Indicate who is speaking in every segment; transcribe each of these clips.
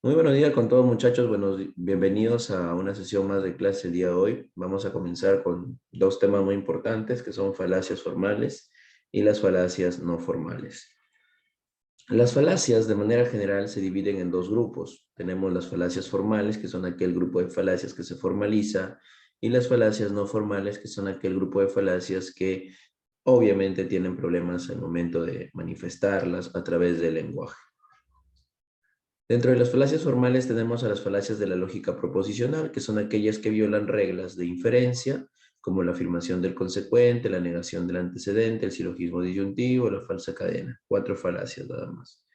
Speaker 1: Muy buenos días con todos muchachos, bienvenidos a una sesión más de clase el día de hoy. Vamos a comenzar con dos temas muy importantes que son falacias formales y las falacias no formales. Las falacias de manera general se dividen en dos grupos. Tenemos las falacias formales, que son aquel grupo de falacias que se formaliza, y las falacias no formales, que son aquel grupo de falacias que obviamente tienen problemas al momento de manifestarlas a través del lenguaje. Dentro de las falacias formales tenemos a las falacias de la lógica proposicional, que son aquellas que violan reglas de inferencia, como la afirmación del consecuente, la negación del antecedente, el silogismo disyuntivo, la falsa cadena. 4 falacias nada más.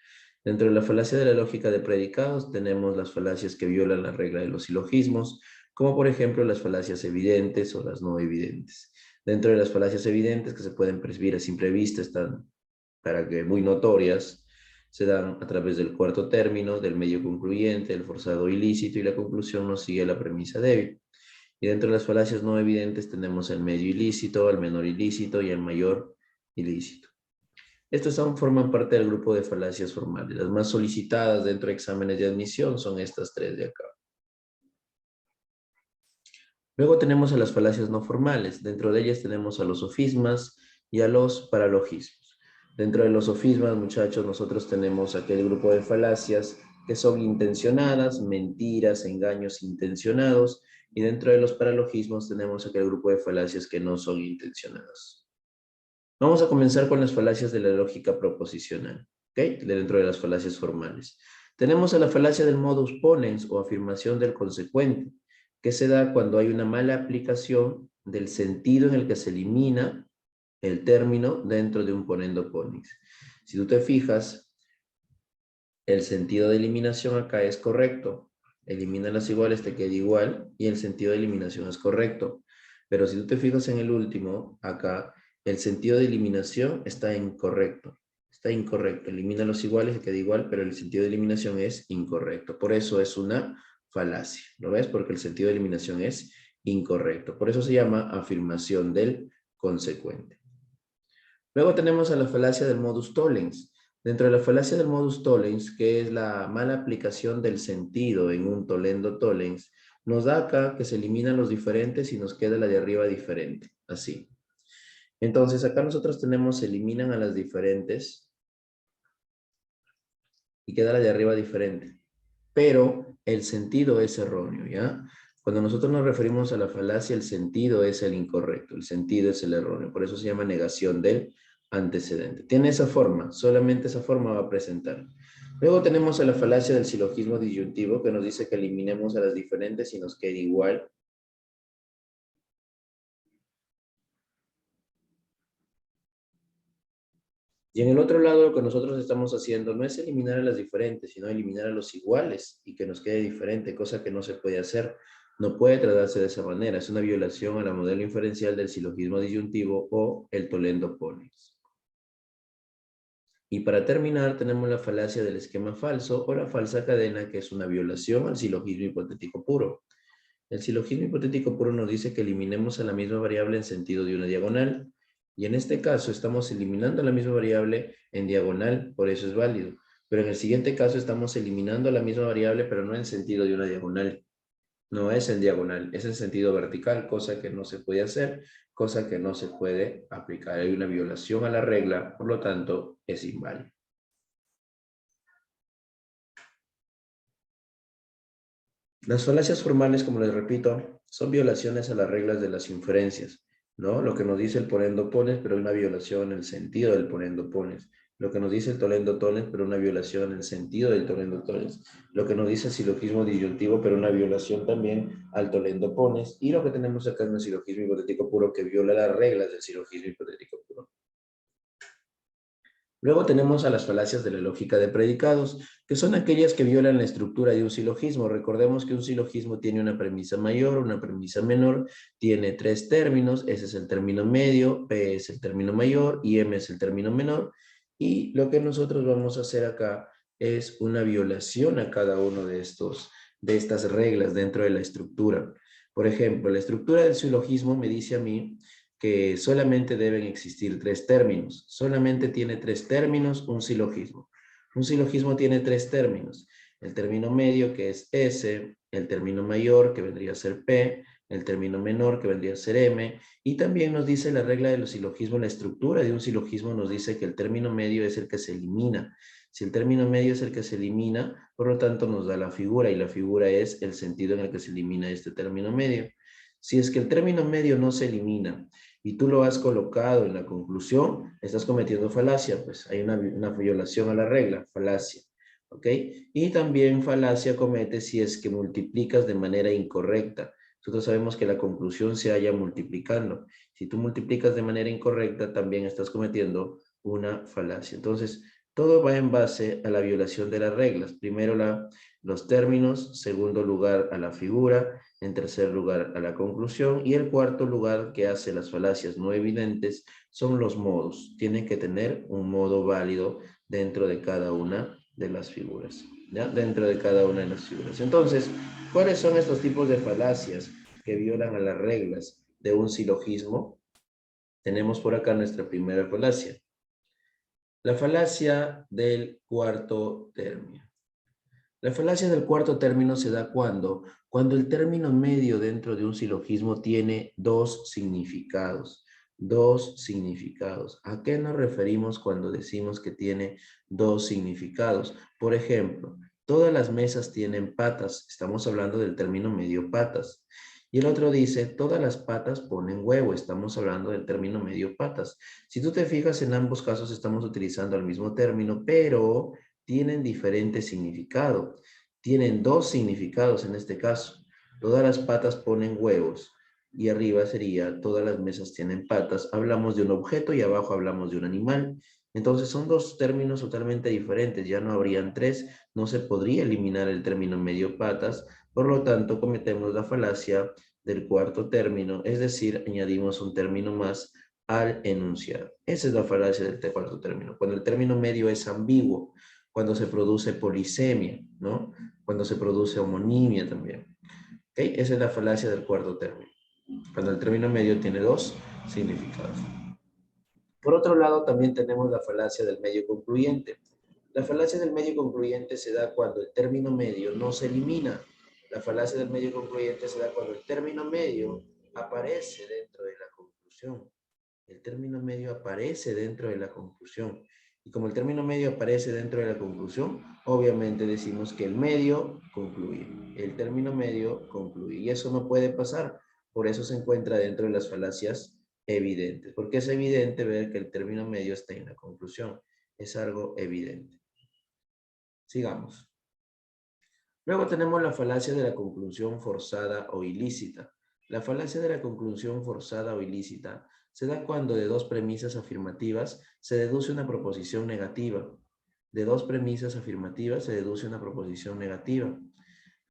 Speaker 1: Dentro de la falacia de la lógica de predicados tenemos las falacias que violan la regla de los silogismos, como por ejemplo las falacias evidentes o las no evidentes. Dentro de las falacias evidentes que se pueden percibir a simple vista están para que muy notorias, se dan a través del cuarto término, del medio concluyente, del forzado ilícito y la conclusión no sigue la premisa débil. Y dentro de las falacias no evidentes tenemos el medio ilícito, el menor ilícito y el mayor ilícito. Estos forman parte del grupo de falacias formales. Las más solicitadas dentro de exámenes de admisión son estas tres de acá. Luego tenemos a las falacias no formales. Dentro de ellas tenemos a los sofismas y a los paralogismos. Dentro de los sofismas, muchachos, nosotros tenemos aquel grupo de falacias que son intencionadas, mentiras, engaños intencionados, y dentro de los paralogismos tenemos aquel grupo de falacias que no son intencionadas. Vamos a comenzar con las falacias de la lógica proposicional, ¿ok? Dentro de las falacias formales. Tenemos a la falacia del modus ponens o afirmación del consecuente, que se da cuando hay una mala aplicación del sentido en el que se elimina el término dentro de un ponendo ponens. Si tú te fijas, el sentido de eliminación acá es correcto. Elimina las iguales, te queda igual, y el sentido de eliminación es correcto. Pero si tú te fijas en el último, acá, el sentido de eliminación está incorrecto. Está incorrecto. Elimina los iguales, te queda igual, pero el sentido de eliminación es incorrecto. Por eso es una falacia. ¿Lo ves? Porque el sentido de eliminación es incorrecto. Por eso se llama afirmación del consecuente. Luego tenemos a la falacia del modus tollens. Dentro de la falacia del modus tollens, que es la mala aplicación del sentido en un tolendo tollens, nos da acá que se eliminan los diferentes y nos queda la de arriba diferente, así. Entonces acá nosotros tenemos se eliminan a las diferentes y queda la de arriba diferente. Pero el sentido es erróneo, ¿ya? Cuando nosotros nos referimos a la falacia, el sentido es el incorrecto, el sentido es el erróneo. Por eso se llama negación del antecedente. Tiene esa forma, solamente esa forma va a presentar. Luego tenemos a la falacia del silogismo disyuntivo que nos dice que eliminemos a las diferentes y nos quede igual. Y en el otro lado lo que nosotros estamos haciendo no es eliminar a las diferentes, sino eliminar a los iguales y que nos quede diferente, cosa que no se puede hacer. No puede tratarse de esa manera. Es una violación a la modelo inferencial del silogismo disyuntivo o el tolendo ponens. Y para terminar tenemos la falacia del esquema falso o la falsa cadena, que es una violación al silogismo hipotético puro. El silogismo hipotético puro nos dice que eliminemos a la misma variable en sentido de una diagonal. Y en este caso estamos eliminando la misma variable en diagonal, por eso es válido. Pero en el siguiente caso estamos eliminando la misma variable, pero no en sentido de una diagonal. No es en diagonal, es en sentido vertical, cosa que no se puede hacer, cosa que no se puede aplicar. Hay una violación a la regla, por lo tanto es inválido. Las falacias formales, como les repito, son violaciones a las reglas de las inferencias, ¿no? Lo que nos dice el ponendo pones, pero una violación en el sentido del ponendo pones. Lo que nos dice el tolendo tones, pero una violación en el sentido del tolendo tones. Lo que nos dice el silogismo disyuntivo, pero una violación también al tolendo pones. Y lo que tenemos acá es un silogismo hipotético puro que viola las reglas del silogismo hipotético puro. Luego tenemos a las falacias de la lógica de predicados, que son aquellas que violan la estructura de un silogismo. Recordemos que un silogismo tiene una premisa mayor, una premisa menor, tiene 3 términos, ese es el término medio, P es el término mayor y M es el término menor. Y lo que nosotros vamos a hacer acá es una violación a cada uno de estas reglas dentro de la estructura. Por ejemplo, la estructura del silogismo me dice a mí que solamente deben existir 3 términos. Solamente tiene 3 términos un silogismo. Un silogismo tiene 3 términos. el término medio que es S, el término mayor que vendría a ser P, el término menor que vendría a ser M, y también nos dice la regla de los silogismos, la estructura de un silogismo nos dice que el término medio es el que se elimina. Si el término medio es el que se elimina, por lo tanto nos da la figura, y la figura es el sentido en el que se elimina este término medio. Si es que el término medio no se elimina y tú lo has colocado en la conclusión, estás cometiendo falacia, pues hay una violación a la regla, falacia. ¿Ok? Y también falacia comete si es que multiplicas de manera incorrecta. Nosotros sabemos que la conclusión se halla multiplicando. Si tú multiplicas de manera incorrecta, también estás cometiendo una falacia. Entonces, todo va en base a la violación de las reglas. Primero los términos, segundo lugar a la figura, en tercer lugar a la conclusión, y el cuarto lugar que hace las falacias no evidentes son los modos. Tienen que tener un modo válido dentro de cada una de las figuras, ¿ya? Dentro de cada una de las figuras. Entonces, ¿cuáles son estos tipos de falacias que violan a las reglas de un silogismo? Tenemos por acá nuestra primera falacia. La falacia del cuarto término. La falacia del cuarto término se da cuando el término medio dentro de un silogismo tiene dos significados. Dos significados. ¿A qué nos referimos cuando decimos que tiene dos significados? Por ejemplo, todas las mesas tienen patas. Estamos hablando del término medio patas. Y el otro dice, todas las patas ponen huevo. Estamos hablando del término medio patas. Si tú te fijas, en ambos casos estamos utilizando el mismo término, pero tienen diferente significado. Tienen dos significados en este caso. Todas las patas ponen huevos y arriba sería todas las mesas tienen patas. Hablamos de un objeto y abajo hablamos de un animal. Entonces son dos términos totalmente diferentes. Ya no habrían tres. No se podría eliminar el término medio patas. Por lo tanto, cometemos la falacia del cuarto término, es decir, añadimos un término más al enunciado. Esa es la falacia del cuarto término. Cuando el término medio es ambiguo, cuando se produce polisemia, ¿no? Cuando se produce homonimia también. ¿Ok? Esa es la falacia del cuarto término. Cuando el término medio tiene dos significados. Por otro lado, también tenemos la falacia del medio concluyente. La falacia del medio concluyente se da cuando el término medio no se elimina. La falacia del medio concluyente se da cuando el término medio aparece dentro de la conclusión. El término medio aparece dentro de la conclusión. Y como el término medio aparece dentro de la conclusión, obviamente decimos que el medio concluye. El término medio concluye. Y eso no puede pasar. Por eso se encuentra dentro de las falacias evidentes. Porque es evidente ver que el término medio está en la conclusión. Es algo evidente. Sigamos. Luego tenemos la falacia de la conclusión forzada o ilícita. La falacia de la conclusión forzada o ilícita se da cuando de dos premisas afirmativas se deduce una proposición negativa. De dos premisas afirmativas se deduce una proposición negativa.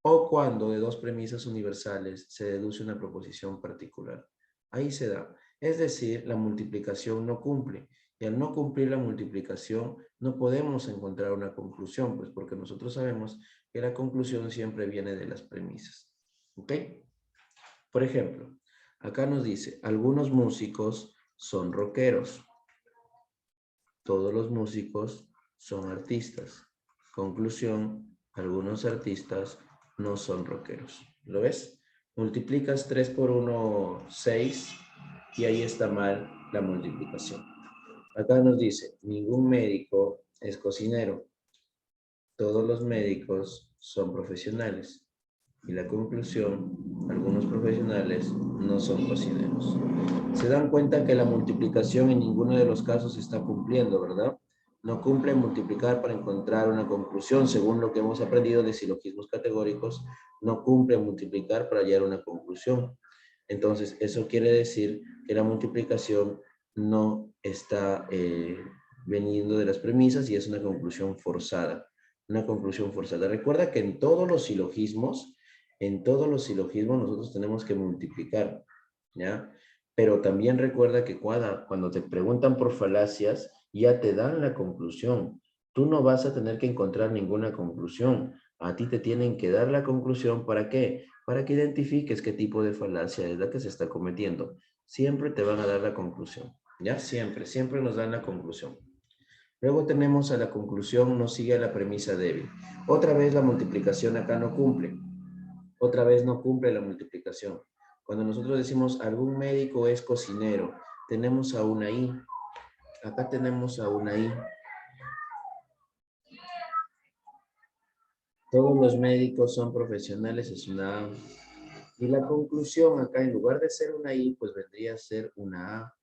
Speaker 1: O cuando de dos premisas universales se deduce una proposición particular. Ahí se da. Es decir, la multiplicación no cumple. Y al no cumplir la multiplicación, no podemos encontrar una conclusión, pues porque nosotros sabemos que la conclusión siempre viene de las premisas. ¿Ok? Por ejemplo, acá nos dice, algunos músicos son rockeros. Todos los músicos son artistas. Conclusión, algunos artistas no son rockeros. ¿Lo ves? Multiplicas 3 por 1, 6, y ahí está mal la multiplicación. Acá nos dice, ningún médico es cocinero. Todos los médicos son profesionales. Y la conclusión, algunos profesionales no son cocineros. Se dan cuenta que la multiplicación en ninguno de los casos se está cumpliendo, ¿verdad? No cumple multiplicar para encontrar una conclusión, según lo que hemos aprendido de silogismos categóricos, no cumple multiplicar para hallar una conclusión. Entonces, eso quiere decir que la multiplicación no está veniendo de las premisas y es una conclusión forzada. Una conclusión forzada. Recuerda que en todos los silogismos nosotros tenemos que multiplicar, ¿ya? Pero también recuerda que cuando te preguntan por falacias, ya te dan la conclusión. Tú no vas a tener que encontrar ninguna conclusión. A ti te tienen que dar la conclusión. ¿Para qué? Para que identifiques qué tipo de falacia es la que se está cometiendo. Siempre te van a dar la conclusión, ¿ya? Siempre nos dan la conclusión. Luego tenemos a la conclusión, no sigue a la premisa débil. Otra vez la multiplicación acá no cumple. Otra vez no cumple la multiplicación. Cuando nosotros decimos algún médico es cocinero, tenemos a una I. Acá tenemos a una I. Todos los médicos son profesionales, es una A. Y la conclusión acá, en lugar de ser una I, pues vendría a ser una A.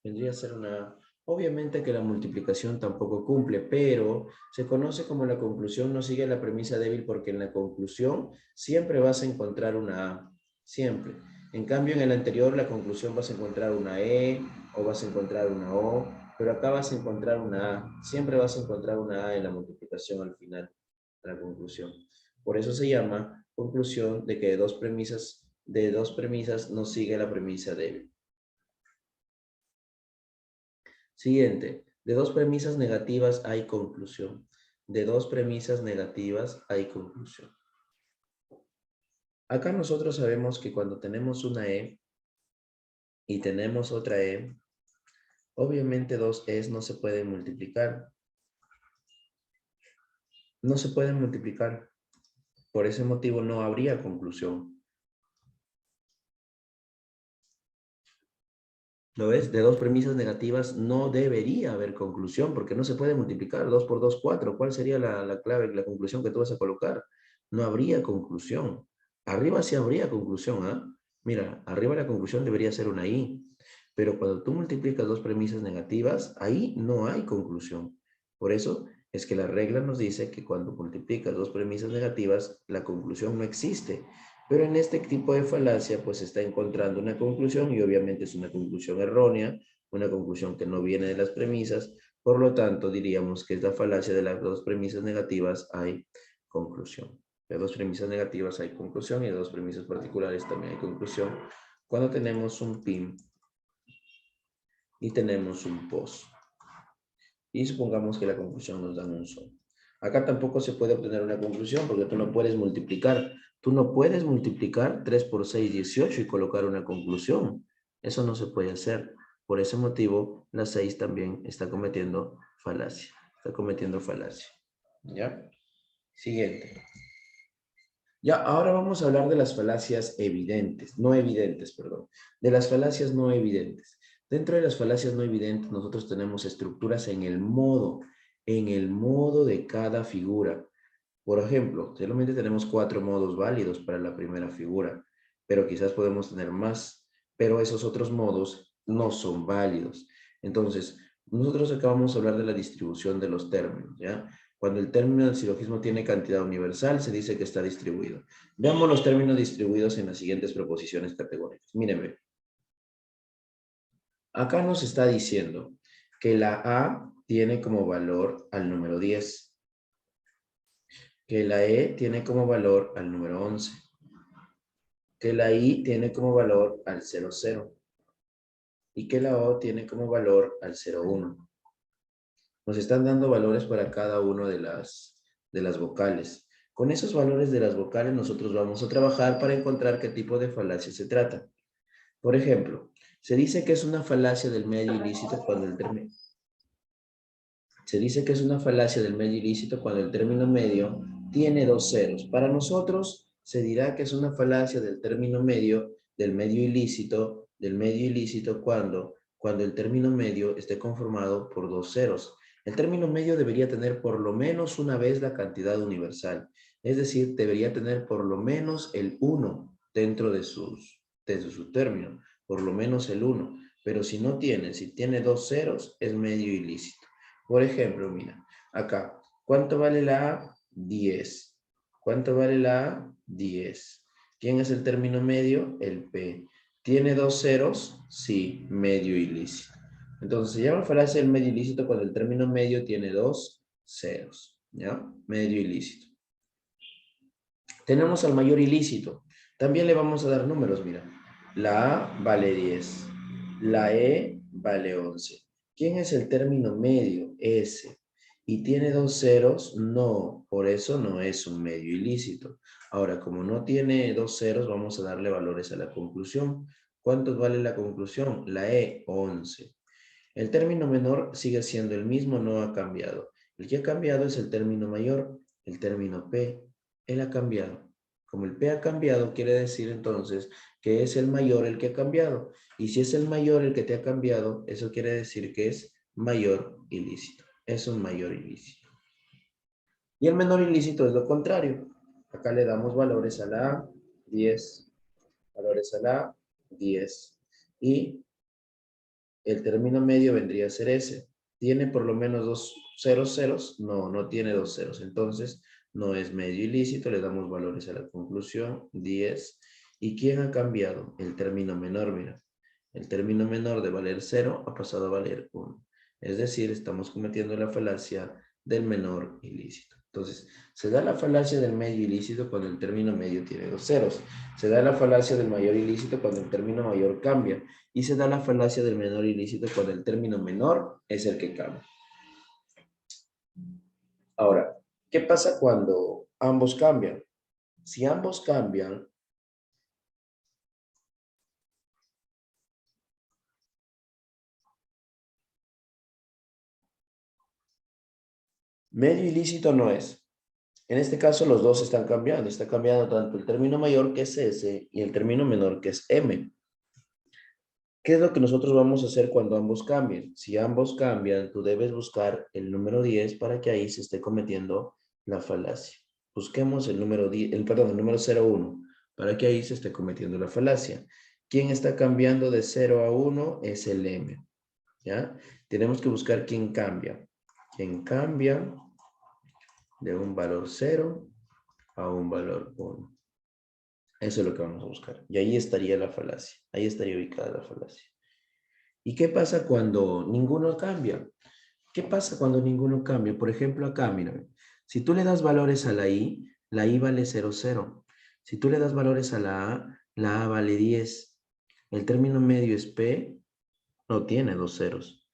Speaker 1: Vendría a ser una A. Obviamente que la multiplicación tampoco cumple, pero se conoce como la conclusión no sigue la premisa débil porque en la conclusión siempre vas a encontrar una A. Siempre. En cambio, en el anterior, la conclusión vas a encontrar una E o vas a encontrar una O, pero acá vas a encontrar una A. Siempre vas a encontrar una A en la multiplicación al final de la conclusión. Por eso se llama conclusión de que de dos premisas no sigue la premisa débil. Siguiente, de dos premisas negativas hay conclusión. De dos premisas negativas hay conclusión. Acá nosotros sabemos que cuando tenemos una E y tenemos otra E, obviamente dos E's no se pueden multiplicar. No se pueden multiplicar. Por ese motivo no habría conclusión. ¿Lo ves? De dos premisas negativas no debería haber conclusión porque no se puede multiplicar. 2 por 2, 4. ¿Cuál sería la clave, la conclusión que tú vas a colocar? No habría conclusión. Arriba sí habría conclusión, ¿ah? Mira, arriba la conclusión debería ser una I. Pero cuando tú multiplicas dos premisas negativas, ahí no hay conclusión. Por eso es que la regla nos dice que cuando multiplicas dos premisas negativas, la conclusión no existe. Pero en este tipo de falacia, pues se está encontrando una conclusión y obviamente es una conclusión errónea, una conclusión que no viene de las premisas. Por lo tanto, diríamos que es la falacia de las dos premisas negativas hay conclusión. De dos premisas negativas hay conclusión y de dos premisas particulares también hay conclusión. Cuando tenemos un PIN y tenemos un POS. Y supongamos que la conclusión nos da un solo. Acá tampoco se puede obtener una conclusión porque tú no puedes multiplicar. Tú no puedes multiplicar 3 por 6, 18 y colocar una conclusión. Eso no se puede hacer. Por ese motivo, la 6 también está cometiendo falacia. Está cometiendo falacia. ¿Ya? Siguiente. Ya, ahora vamos a hablar de las falacias evidentes, no evidentes, perdón. De las falacias no evidentes. Dentro de las falacias no evidentes, nosotros tenemos estructuras en el modo de cada figura. Por ejemplo, solamente tenemos 4 modos válidos para la primera figura, pero quizás podemos tener más, pero esos otros modos no son válidos. Entonces, nosotros acabamos de hablar de la distribución de los términos, ¿ya? Cuando el término del silogismo tiene cantidad universal, se dice que está distribuido. Veamos los términos distribuidos en las siguientes proposiciones categóricas. Mírenme. Acá nos está diciendo que la A tiene como valor al número 10, que la E tiene como valor al número 11, que la I tiene como valor al 00 y que la O tiene como valor al 01. Nos están dando valores para cada una de las vocales. Con esos valores de las vocales nosotros vamos a trabajar para encontrar qué tipo de falacia se trata. Por ejemplo, se dice que es una falacia del medio ilícito cuando el término... Se dice que es una falacia del medio ilícito cuando el término medio tiene dos ceros. Para nosotros se dirá que es una falacia del término medio, del medio ilícito cuando el término medio esté conformado por dos ceros. El término medio debería tener por lo menos una vez la cantidad universal. Es decir, debería tener por lo menos el 1 dentro de su término. Por lo menos el 1. Pero si tiene dos ceros, es medio ilícito. Por ejemplo, mira, acá, ¿cuánto vale la A? 10. ¿Cuánto vale la A? 10. ¿Quién es el término medio? El P. ¿Tiene dos ceros? Sí, medio ilícito. Entonces se llama falacia del medio ilícito cuando el término medio tiene dos ceros, ¿ya? Medio ilícito. Tenemos al mayor ilícito. También le vamos a dar números, mira. La A vale 10. La E vale 11. ¿Quién es el término medio? S. ¿Y tiene dos ceros? No, por eso no es un medio ilícito. Ahora, como no tiene dos ceros, vamos a darle valores a la conclusión. ¿Cuántos vale la conclusión? La E, 11. El término menor sigue siendo el mismo, no ha cambiado. El que ha cambiado es el término mayor, el término P. Él ha cambiado. Como el P ha cambiado, quiere decir entonces que es el mayor el que ha cambiado. Y si es el mayor el que te ha cambiado, eso quiere decir que es mayor ilícito. Es un mayor ilícito. Y el menor ilícito es lo contrario. Acá le damos valores a la A, 10. Valores a la A, 10. Y el término medio vendría a ser ese. ¿Tiene por lo menos dos ceros? No, no tiene dos ceros. Entonces, no es medio ilícito. Le damos valores a la conclusión, 10. ¿Y quién ha cambiado? El término menor, mira. El término menor de valer 0 ha pasado a valer 1. Es decir, estamos cometiendo la falacia del menor ilícito. Entonces, se da la falacia del medio ilícito cuando el término medio tiene dos ceros. Se da la falacia del mayor ilícito cuando el término mayor cambia. Y se da la falacia del menor ilícito cuando el término menor es el que cambia. Ahora, ¿qué pasa cuando ambos cambian? Si ambos cambian, medio ilícito no es. En este caso, los dos están cambiando. Está cambiando tanto el término mayor, que es S, y el término menor, que es M. ¿Qué es lo que nosotros vamos a hacer cuando ambos cambien? Si ambos cambian, tú debes buscar el número 10 para que ahí se esté cometiendo la falacia. Busquemos el número 10, el número 0,1 para que ahí se esté cometiendo la falacia. ¿Quién está cambiando de 0 a 1? Es el M. ¿Ya? Tenemos que buscar quién cambia. ¿Quién cambia de un valor 0 a un valor 1? Eso es lo que vamos a buscar. Y ahí estaría la falacia. Ahí estaría ubicada la falacia. ¿Y qué pasa cuando ninguno cambia? ¿Qué pasa cuando ninguno cambia? Por ejemplo, acá, mira, si tú le das valores a la I vale 0, 0. Si tú le das valores a la A vale 10. El término medio es P, no tiene dos ceros.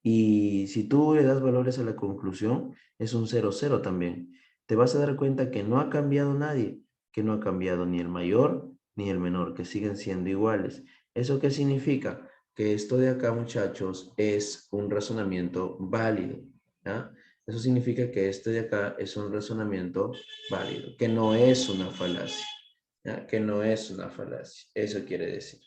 Speaker 1: Y si tú le das valores a la conclusión, es un 0, 0 también. Te vas a dar cuenta que no ha cambiado nadie, que no ha cambiado ni el mayor ni el menor, que siguen siendo iguales. ¿Eso qué significa? Que esto de acá, muchachos, es un razonamiento válido. ¿Ya? Eso significa que este de acá es un razonamiento válido, que no es una falacia. ¿Ya? Que no es una falacia. Eso quiere decir.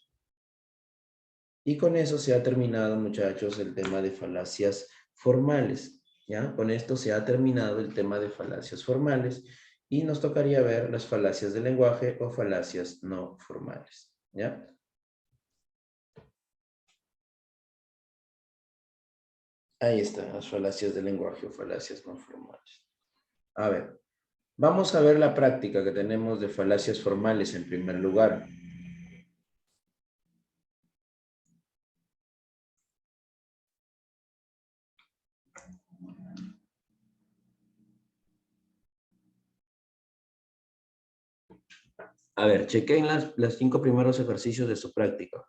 Speaker 1: Y con eso se ha terminado, muchachos, el tema de falacias formales. ¿Ya? Con esto se ha terminado el tema de falacias formales y nos tocaría ver las falacias del lenguaje o falacias no formales. ¿Ya? Ahí están las falacias del lenguaje o falacias no formales. A ver, vamos a ver la práctica que tenemos de falacias formales en primer lugar. A ver, chequen las 5 primeros ejercicios de su práctica.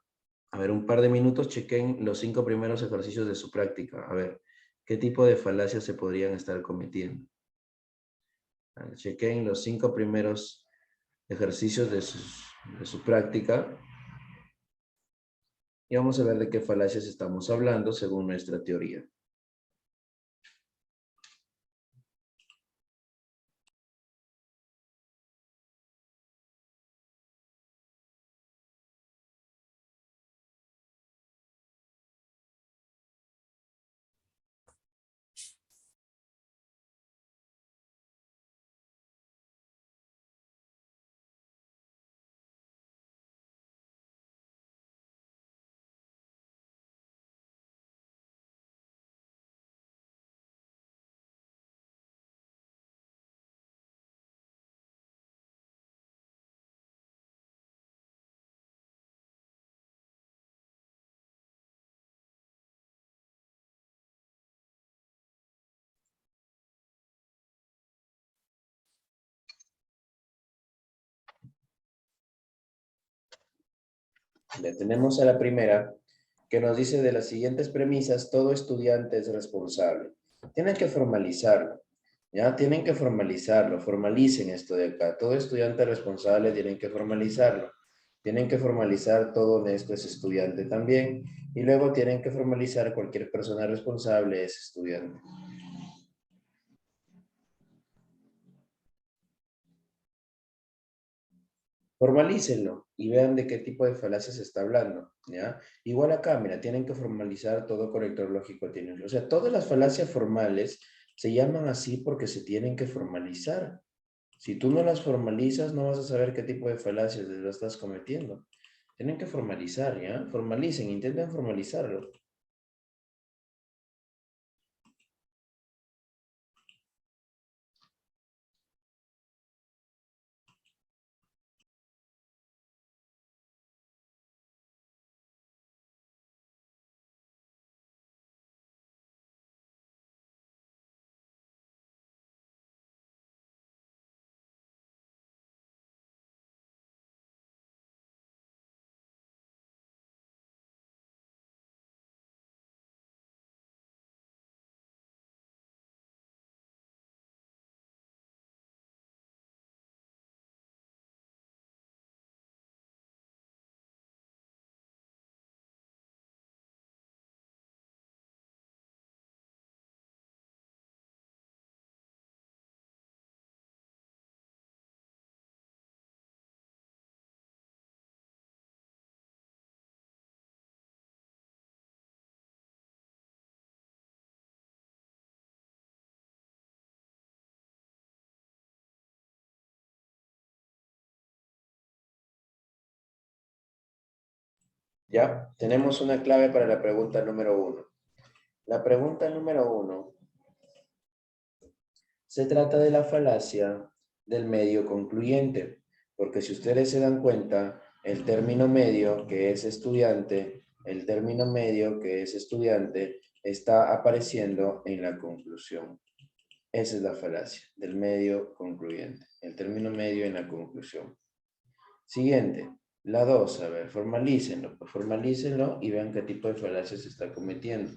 Speaker 1: A ver, un par de minutos, chequen los 5 primeros ejercicios de su práctica. A ver, ¿qué tipo de falacias se podrían estar cometiendo? A ver, chequen los 5 primeros ejercicios de su práctica. Y vamos a ver de qué falacias estamos hablando según nuestra teoría. Ya tenemos a la primera, que nos dice de las siguientes premisas: todo estudiante es responsable. Tienen que formalizarlo, ¿ya? Tienen que formalizarlo, formalicen esto de acá. Todo estudiante responsable tienen que formalizarlo. Tienen que formalizar todo honesto es estudiante también. Y luego tienen que formalizar cualquier persona responsable es estudiante. Formalícenlo y vean de qué tipo de falacia se está hablando, ¿ya? Igual acá, mira, tienen que formalizar todo conector lógico. O sea, todas las falacias formales se llaman así porque se tienen que formalizar. Si tú no las formalizas, no vas a saber qué tipo de falacias lo estás cometiendo. Tienen que formalizar, ¿ya? Formalicen, intenten formalizarlo. Ya, tenemos una clave para la pregunta número uno. La pregunta número uno se trata de la falacia del medio concluyente, porque si ustedes se dan cuenta, el término medio, que es estudiante, el término medio, que es estudiante, está apareciendo en la conclusión. Esa es la falacia del medio concluyente, el término medio en la conclusión. Siguiente, la 2, a ver, formalícenlo y vean qué tipo de falacia se está cometiendo.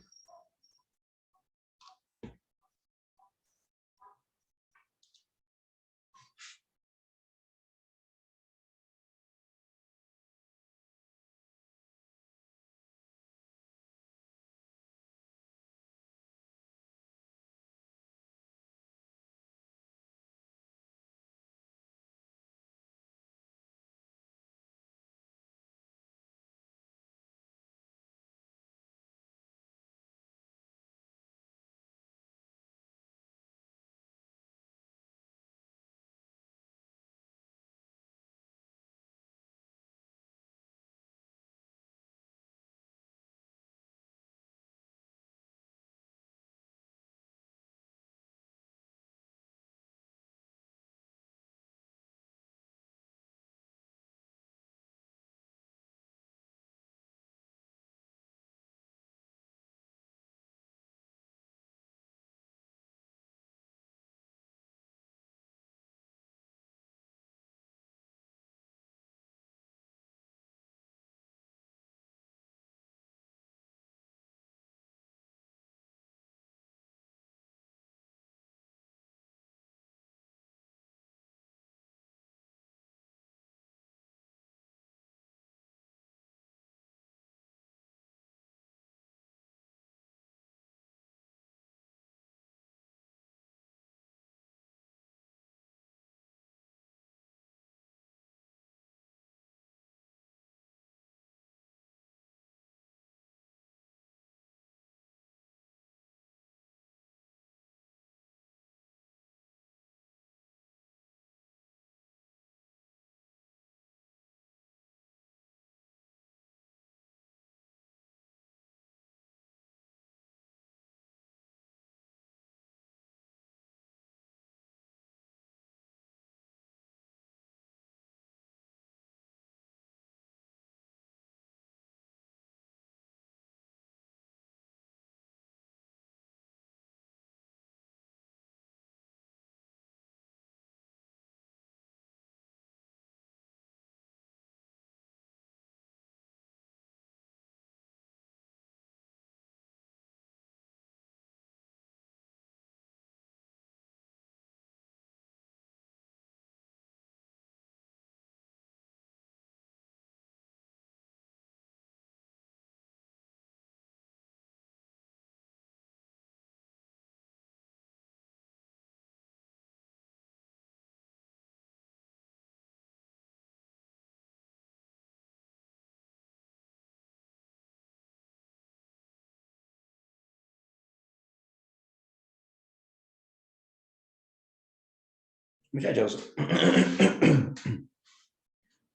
Speaker 1: Muchachos,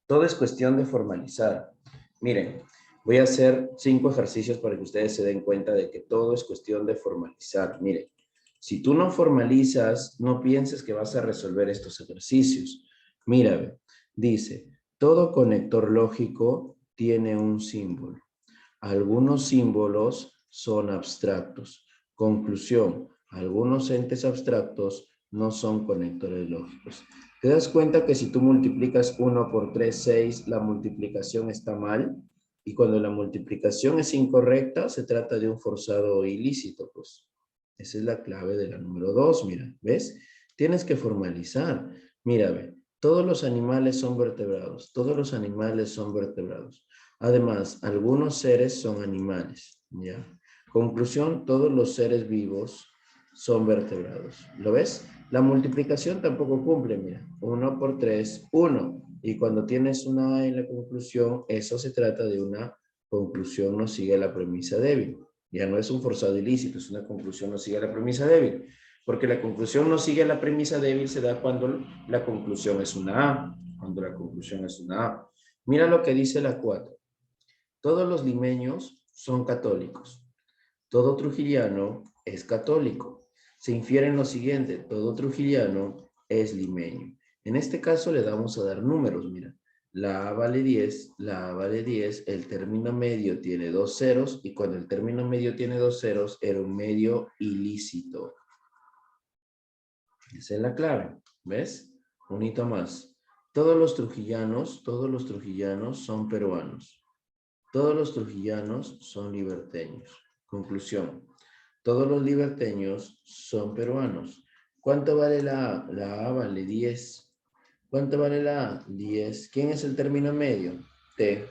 Speaker 1: todo es cuestión de formalizar. Miren, voy a hacer 5 ejercicios para que ustedes se den cuenta de que todo es cuestión de formalizar. Miren, si tú no formalizas, no pienses que vas a resolver estos ejercicios. Mira, ve, dice, todo conector lógico tiene un símbolo. Algunos símbolos son abstractos. Conclusión, algunos entes abstractos no son conectores lógicos. ¿Te das cuenta que si tú multiplicas 1 por 3, 6, la multiplicación está mal? Y cuando la multiplicación es incorrecta, se trata de un forzado ilícito, pues. Esa es la clave de la número 2, mira, ¿ves? Tienes que formalizar. Mira, ve, todos los animales son vertebrados. Todos los animales son vertebrados. Además, algunos seres son animales, ¿ya? Conclusión, todos los seres vivos son vertebrados. ¿Lo ves? La multiplicación tampoco cumple, mira. 1 por 3, 1. Y cuando tienes una A en la conclusión, eso se trata de una conclusión no sigue la premisa débil. Ya no es un forzado ilícito, es una conclusión no sigue la premisa débil. Porque la conclusión no sigue la premisa débil se da cuando la conclusión es una A. Cuando la conclusión es una A. Mira lo que dice la 4. Todos los limeños son católicos. Todo trujillano es católico. Se infiere en lo siguiente, todo trujillano es limeño. En este caso le damos a dar números, mira. La A vale 10, la A vale 10, el término medio tiene 2 ceros y cuando el término medio tiene 2 ceros era un medio ilícito. Esa es la clave, ¿ves? Un hito más. Todos los trujillanos son peruanos. Todos los trujillanos son liberteños. Conclusión. Todos los liberteños son peruanos. ¿Cuánto vale la A? La A vale 10. ¿Cuánto vale la A? 10. ¿Quién es el término medio? T.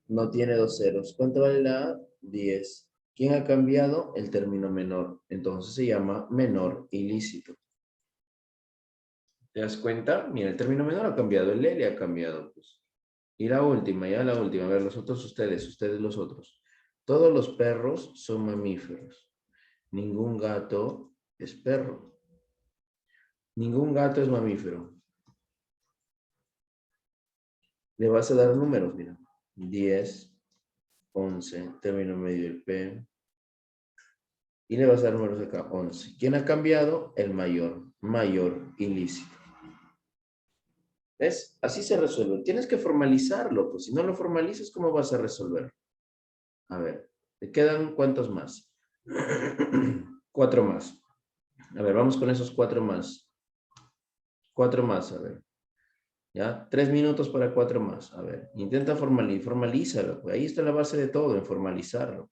Speaker 1: No tiene 2 ceros. ¿Cuánto vale la A? 10. ¿Quién ha cambiado? El término menor. Entonces se llama menor ilícito. ¿Te das cuenta? Mira, el término menor ha cambiado. El L ha cambiado. Pues. Y la última, ya la última. A ver, los otros ustedes los otros. Todos los perros son mamíferos. Ningún gato es perro. Ningún gato es mamífero. Le vas a dar números, mira. 10, 11, término medio el P. Y le vas a dar números acá, 11. ¿Quién ha cambiado? El mayor. Mayor ilícito. ¿Ves? Así se resuelve. Tienes que formalizarlo, pues si no lo formalizas, ¿cómo vas a resolver? A ver, ¿te quedan cuántos más? 4 más. A ver, vamos con esos 4 más. 4 más, a ver. ¿Ya? 3 minutos para 4 más. A ver, intenta formalízalo. Ahí está la base de todo, en formalizarlo.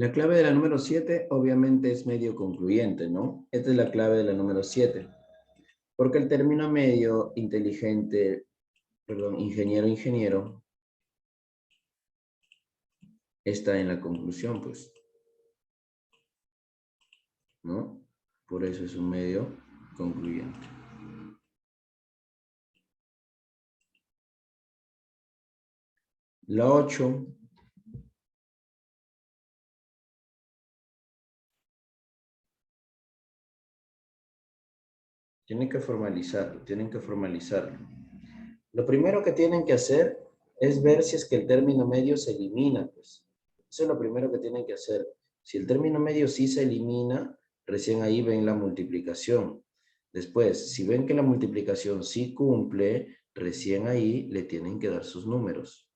Speaker 1: La clave de la número 7 obviamente es medio concluyente, ¿no? Esta es la clave de la número 7. Porque el término medio inteligente, perdón, ingeniero, está en la conclusión, pues, ¿no? Por eso es un medio concluyente. La 8. Tienen que formalizarlo. Lo primero que tienen que hacer es ver si es que el término medio se elimina, pues. Eso es lo primero que tienen que hacer. Si el término medio sí se elimina, recién ahí ven la multiplicación. Después, si ven que la multiplicación sí cumple, recién ahí le tienen que dar sus números.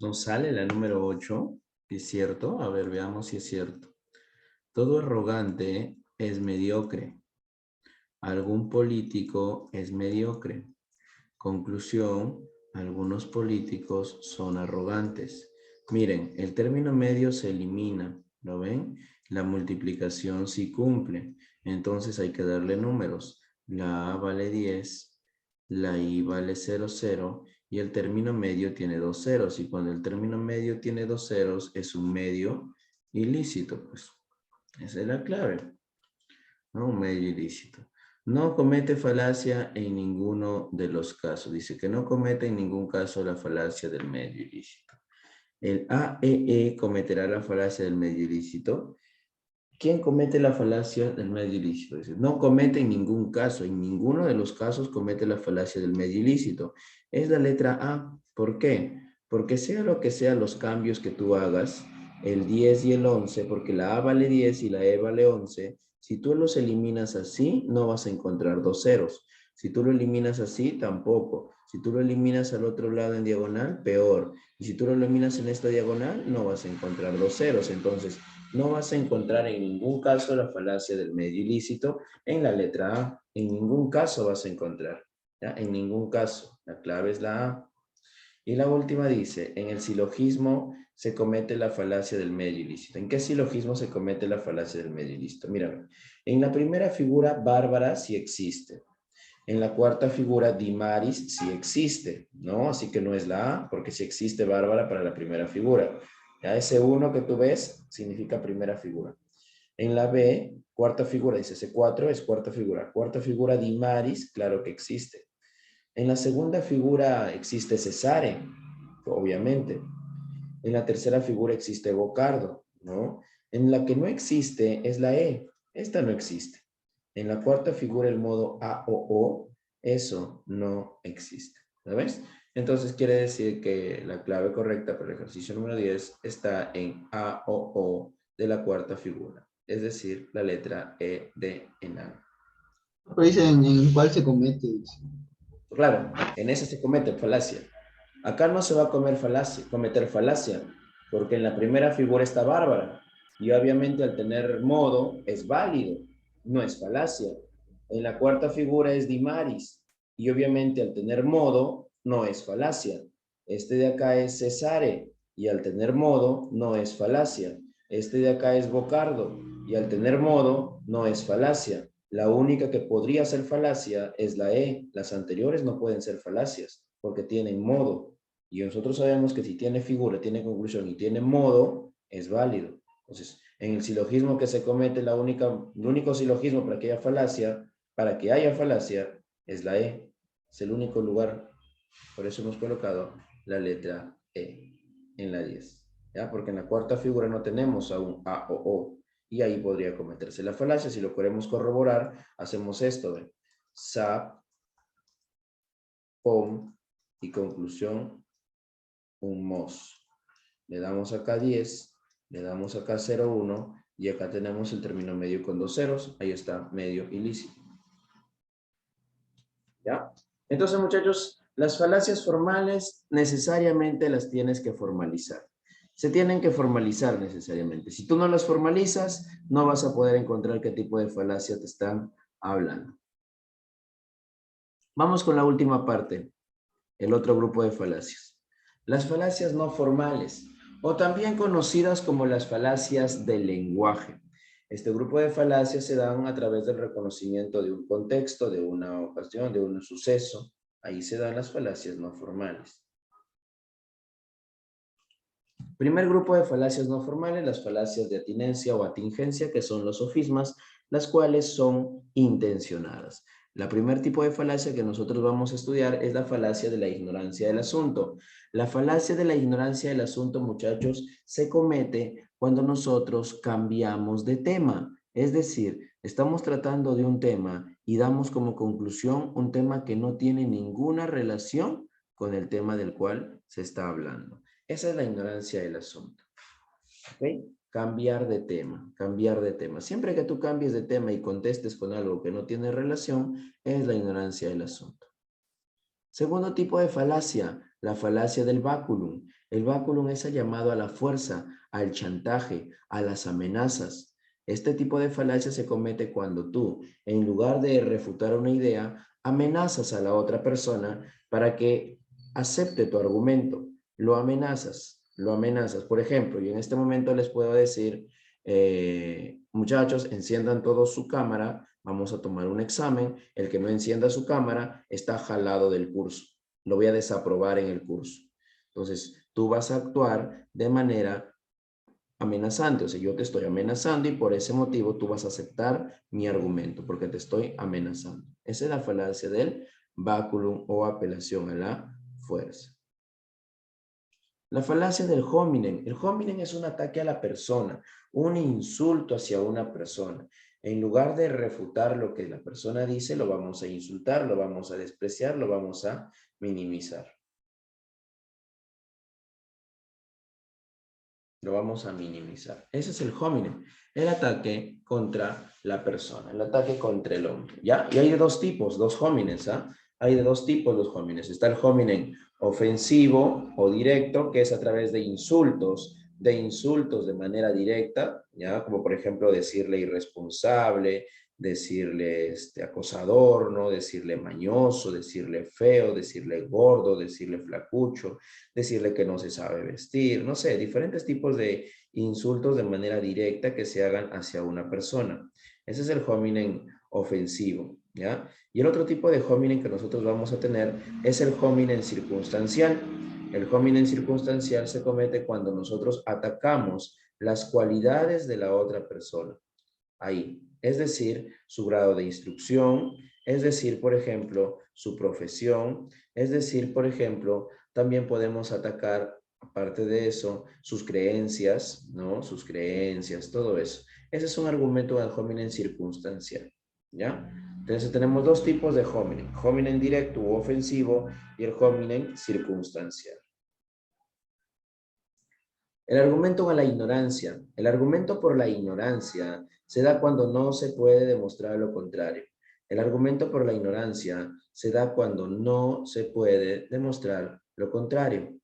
Speaker 1: ¿No sale la número 8? ¿Es cierto? A ver, veamos si es cierto. Todo arrogante es mediocre. Algún político es mediocre. Conclusión, algunos políticos son arrogantes. Miren, el término medio se elimina, ¿lo ven? La multiplicación sí cumple, entonces hay que darle números. La A vale 10, la I vale 0,0 y el término medio tiene dos ceros. Y cuando el término medio tiene dos ceros, es un medio ilícito, pues. Esa es la clave, ¿no? Un medio ilícito. No comete falacia en ninguno de los casos. Dice que no comete en ningún caso la falacia del medio ilícito. El AEE cometerá la falacia del medio ilícito. ¿Quién comete la falacia del medio ilícito? Dice, no comete en ningún caso. En ninguno de los casos comete la falacia del medio ilícito. Es la letra A. ¿Por qué? Porque sea lo que sean los cambios que tú hagas, el 10 y el 11, porque la A vale 10 y la E vale 11, si tú los eliminas así, no vas a encontrar dos ceros. Si tú lo eliminas así, tampoco. Si tú lo eliminas al otro lado en diagonal, peor. Y si tú lo eliminas en esta diagonal, no vas a encontrar dos ceros. Entonces, no vas a encontrar en ningún caso la falacia del medio ilícito en la letra A. En ningún caso vas a encontrar. ¿Ya? En ningún caso. La clave es la A. Y la última dice, en el silogismo se comete la falacia del medio ilícito. ¿En qué silogismo se comete la falacia del medio ilícito? Mira, en la primera figura, Bárbara sí existe. En la cuarta figura, Dimaris sí existe, ¿no? Así que no es la A, porque sí existe Bárbara para la primera figura. Ya ese 1 que tú ves significa primera figura. En la B, cuarta figura, dice ese 4 es cuarta figura. Cuarta figura, Dimaris, claro que existe. En la segunda figura existe Cesare, obviamente. En la tercera figura existe Bocardo, ¿no? En la que no existe es la E. Esta no existe. En la cuarta figura el modo A o O, eso no existe. ¿Lo ves? Entonces quiere decir que la clave correcta para el ejercicio número 10 está en A o O de la cuarta figura. Es decir, la letra E de enano.
Speaker 2: Pero dicen en cuál se comete. Dice.
Speaker 1: Claro, en ese se comete falacia. Acá no se va a cometer falacia, porque en la primera figura está Bárbara. Y obviamente al tener modo es válido, no es falacia. En la cuarta figura es Dimaris. Y obviamente al tener modo no es falacia. Este de acá es Cesare. Y al tener modo no es falacia. Este de acá es Bocardo. Y al tener modo no es falacia. La única que podría ser falacia es la E. Las anteriores no pueden ser falacias porque tienen modo. Y nosotros sabemos que si tiene figura, tiene conclusión y tiene modo, es válido. Entonces, en el silogismo que se comete, el único silogismo para que haya falacia, es la E. Es el único lugar. Por eso hemos colocado la letra E en la 10. ¿Ya? Porque en la cuarta figura no tenemos aún A o O. Y ahí podría cometerse la falacia. Si lo queremos corroborar, hacemos esto. ¿Ve? Sa, pom y conclusión, un mos. Le damos acá 10, le damos acá 0,1 y acá tenemos el término medio con dos ceros. Ahí está, medio ilícito. ¿Ya? Entonces, muchachos, las falacias formales necesariamente las tienes que formalizar. Se tienen que formalizar necesariamente. Si tú no las formalizas, no vas a poder encontrar qué tipo de falacia te están hablando. Vamos con la última parte, el otro grupo de falacias. Las falacias no formales, o también conocidas como las falacias del lenguaje. Este grupo de falacias se dan a través del reconocimiento de un contexto, de una ocasión, de un suceso. Ahí se dan las falacias no formales. Primer grupo de falacias no formales, las falacias de atinencia o atingencia, que son los sofismas, las cuales son intencionadas. La primer tipo de falacia que nosotros vamos a estudiar es la falacia de la ignorancia del asunto. La falacia de la ignorancia del asunto, muchachos, se comete cuando nosotros cambiamos de tema. Es decir, estamos tratando de un tema y damos como conclusión un tema que no tiene ninguna relación con el tema del cual se está hablando. Esa es la ignorancia del asunto. ¿Ok? Cambiar de tema, cambiar de tema. Siempre que tú cambies de tema y contestes con algo que no tiene relación, es la ignorancia del asunto. Segundo tipo de falacia, la falacia del baculum. El baculum es el llamado a la fuerza, al chantaje, a las amenazas. Este tipo de falacia se comete cuando tú, en lugar de refutar una idea, amenazas a la otra persona para que acepte tu argumento. Lo amenazas, lo amenazas. Por ejemplo, yo en este momento les puedo decir, muchachos, enciendan todos su cámara, vamos a tomar un examen, el que no encienda su cámara está jalado del curso, lo voy a desaprobar en el curso. Entonces, tú vas a actuar de manera amenazante, o sea, yo te estoy amenazando y por ese motivo tú vas a aceptar mi argumento, porque te estoy amenazando. Esa es la falacia del baculum o apelación a la fuerza. La falacia del hominem. El hominem es un ataque a la persona, un insulto hacia una persona. En lugar de refutar lo que la persona dice, lo vamos a insultar, lo vamos a despreciar, lo vamos a minimizar. Lo vamos a minimizar. Ese es el hominem, el ataque contra la persona, el ataque contra el hombre, ¿ya? Y hay de dos tipos, dos homines, ¿ah? Hay de dos tipos los homines. Está el hominem ofensivo o directo, que es a través de insultos de manera directa, ¿ya? Como por ejemplo decirle irresponsable, decirle acosador, ¿no? Decirle mañoso, decirle feo, decirle gordo, decirle flacucho, decirle que no se sabe vestir, no sé, diferentes tipos de insultos de manera directa que se hagan hacia una persona. Ese es el hominem ofensivo, ¿ya? Y el otro tipo de hominem que nosotros vamos a tener es el hominem circunstancial. El hominem circunstancial se comete cuando nosotros atacamos las cualidades de la otra persona. Ahí, es decir, su grado de instrucción, es decir, por ejemplo, su profesión, es decir, por ejemplo, también podemos atacar, aparte de eso, sus creencias, ¿no? Sus creencias, todo eso. Ese es un argumento ad hominem circunstancial, ¿ya? Entonces tenemos dos tipos de hominem, hominem directo u ofensivo y el hominem circunstancial. El argumento a la ignorancia. El argumento por la ignorancia se da cuando no se puede demostrar lo contrario. El argumento por la ignorancia se da cuando no se puede demostrar lo contrario.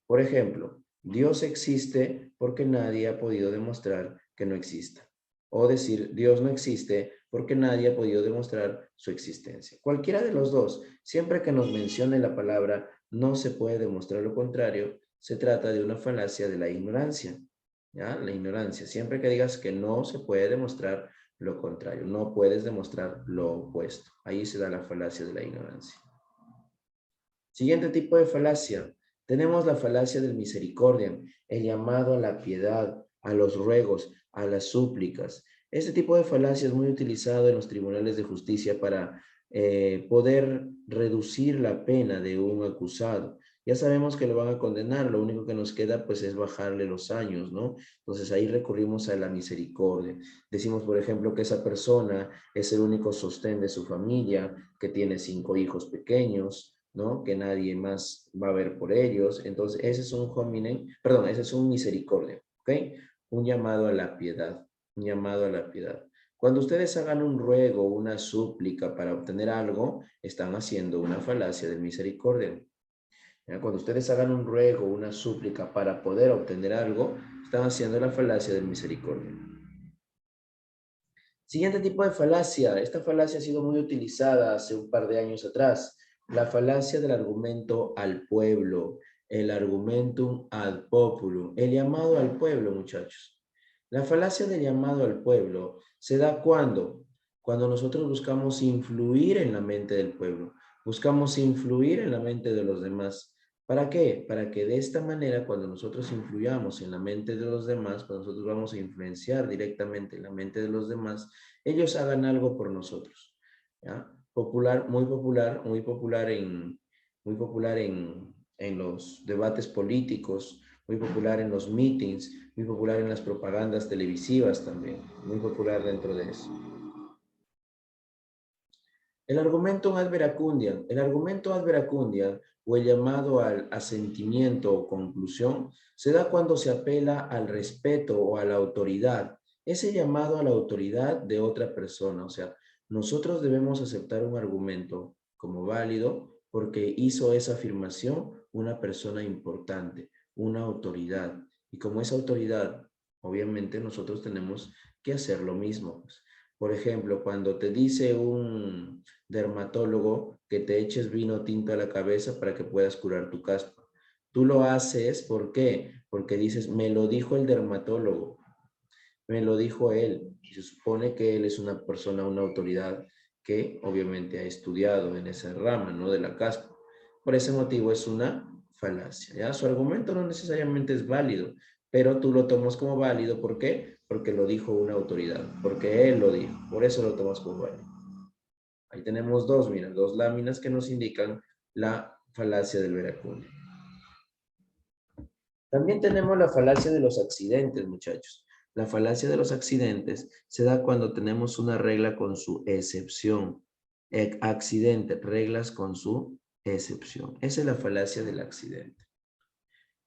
Speaker 1: Por ejemplo, Dios existe porque nadie ha podido demostrar que no exista. O decir, Dios no existe porque nadie ha podido demostrar su existencia. Cualquiera de los dos, siempre que nos mencione la palabra no se puede demostrar lo contrario, se trata de una falacia de la ignorancia. ¿Ya? La ignorancia. Siempre que digas que no se puede demostrar lo contrario, no puedes demostrar lo opuesto. Ahí se da la falacia de la ignorancia. Siguiente tipo de falacia. Tenemos la falacia del misericordia, el llamado a la piedad, a los ruegos, a las súplicas. Este tipo de falacia es muy utilizado en los tribunales de justicia para poder reducir la pena de un acusado. Ya sabemos que lo van a condenar, lo único que nos queda pues es bajarle los años, ¿no? Entonces ahí recurrimos a la misericordia. Decimos, por ejemplo, que esa persona es el único sostén de su familia, que tiene 5 hijos pequeños, ¿no? Que nadie más va a ver por ellos. Entonces, ese es un hominem, perdón, ese es un misericordia, ¿ok? Un llamado a la piedad, un llamado a la piedad. Cuando ustedes hagan un ruego, una súplica para obtener algo, están haciendo una falacia del misericordia. ¿Ya? Cuando ustedes hagan un ruego, una súplica para poder obtener algo, están haciendo la falacia del misericordia. Siguiente tipo de falacia. Esta falacia ha sido muy utilizada hace un par de años atrás. La falacia del argumento al pueblo, el argumentum ad populum, el llamado al pueblo, muchachos. La falacia del llamado al pueblo se da cuando nosotros buscamos influir en la mente del pueblo, buscamos influir en la mente de los demás. ¿Para qué? Para que de esta manera, cuando nosotros influyamos en la mente de los demás, cuando nosotros vamos a influenciar directamente en la mente de los demás, ellos hagan algo por nosotros. ¿Ya? Popular, muy popular en los debates políticos, muy popular en los meetings, muy popular en las propagandas televisivas también, muy popular dentro de eso. El argumento ad verecundiam. El argumento ad verecundiam o el llamado al asentimiento o conclusión se da cuando se apela al respeto o a la autoridad. Ese llamado a la autoridad de otra persona. O sea, nosotros debemos aceptar un argumento como válido porque hizo esa afirmación una persona importante, una autoridad. Y como esa autoridad, obviamente nosotros tenemos que hacer lo mismo. Por ejemplo, cuando te dice un dermatólogo que te eches vino tinto a la cabeza para que puedas curar tu caspa. Tú lo haces, ¿por qué? Porque dices, me lo dijo el dermatólogo, me lo dijo él. Y se supone que él es una persona, una autoridad que obviamente ha estudiado en esa rama, ¿no? De la caspa. Por ese motivo es una falacia, ¿ya? Su argumento no necesariamente es válido, pero tú lo tomas como válido, ¿por qué? Porque lo dijo una autoridad, porque él lo dijo, por eso lo tomas como válido. Ahí tenemos dos, mira, dos láminas que nos indican la falacia del veracundio. También tenemos la falacia de los accidentes, muchachos. La falacia de los accidentes se da cuando tenemos una regla con su excepción. Accidente, reglas con su excepción. Esa es la falacia del accidente.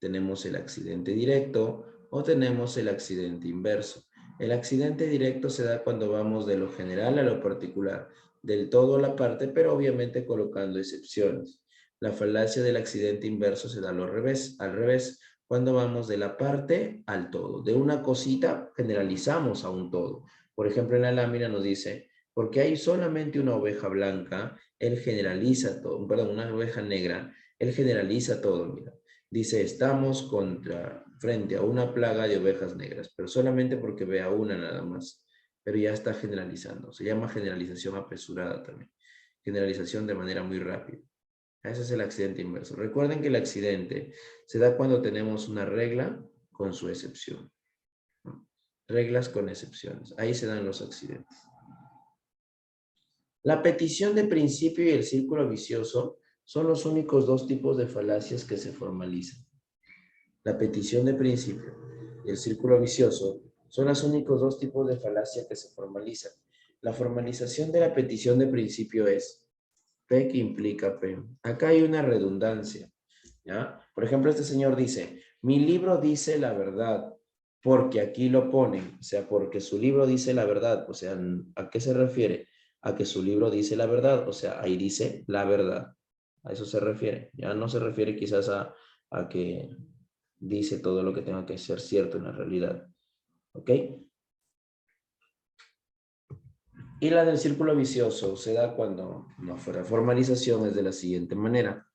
Speaker 1: tenemos el accidente directo o tenemos el accidente inverso. El accidente directo se da cuando vamos de lo general a lo particular, del todo a la parte, pero obviamente colocando excepciones. La falacia del accidente inverso se da al revés, cuando vamos de la parte al todo. De una cosita generalizamos a un todo. Por ejemplo, en la lámina nos dice, porque hay solamente una oveja blanca, él generaliza todo, perdón, una oveja negra, él generaliza todo, mira. Dice, estamos frente a una plaga de ovejas negras, pero solamente porque vea una nada más. Pero ya está generalizando. Se llama generalización apresurada también. Generalización de manera muy rápida. Ese es el accidente inverso. Recuerden que el accidente se da cuando tenemos una regla con su excepción. Reglas con excepciones. Ahí se dan los accidentes. La petición de principio y el círculo vicioso son los únicos dos tipos de falacias que se formalizan. La petición de principio y el círculo vicioso son los únicos dos tipos de falacia que se formalizan. La formalización de la petición de principio es P que implica P. Acá hay una redundancia, ¿ya? Por ejemplo, este señor dice, mi libro dice la verdad, porque aquí lo ponen, o sea, porque su libro dice la verdad, o sea, ¿a qué se refiere? A que su libro dice la verdad, o sea, ahí dice la verdad. A eso se refiere, ya no se refiere quizás a que dice todo lo que tenga que ser cierto en la realidad. ¿Ok? Y la del círculo vicioso se da cuando no fuera formalización, es de la siguiente manera.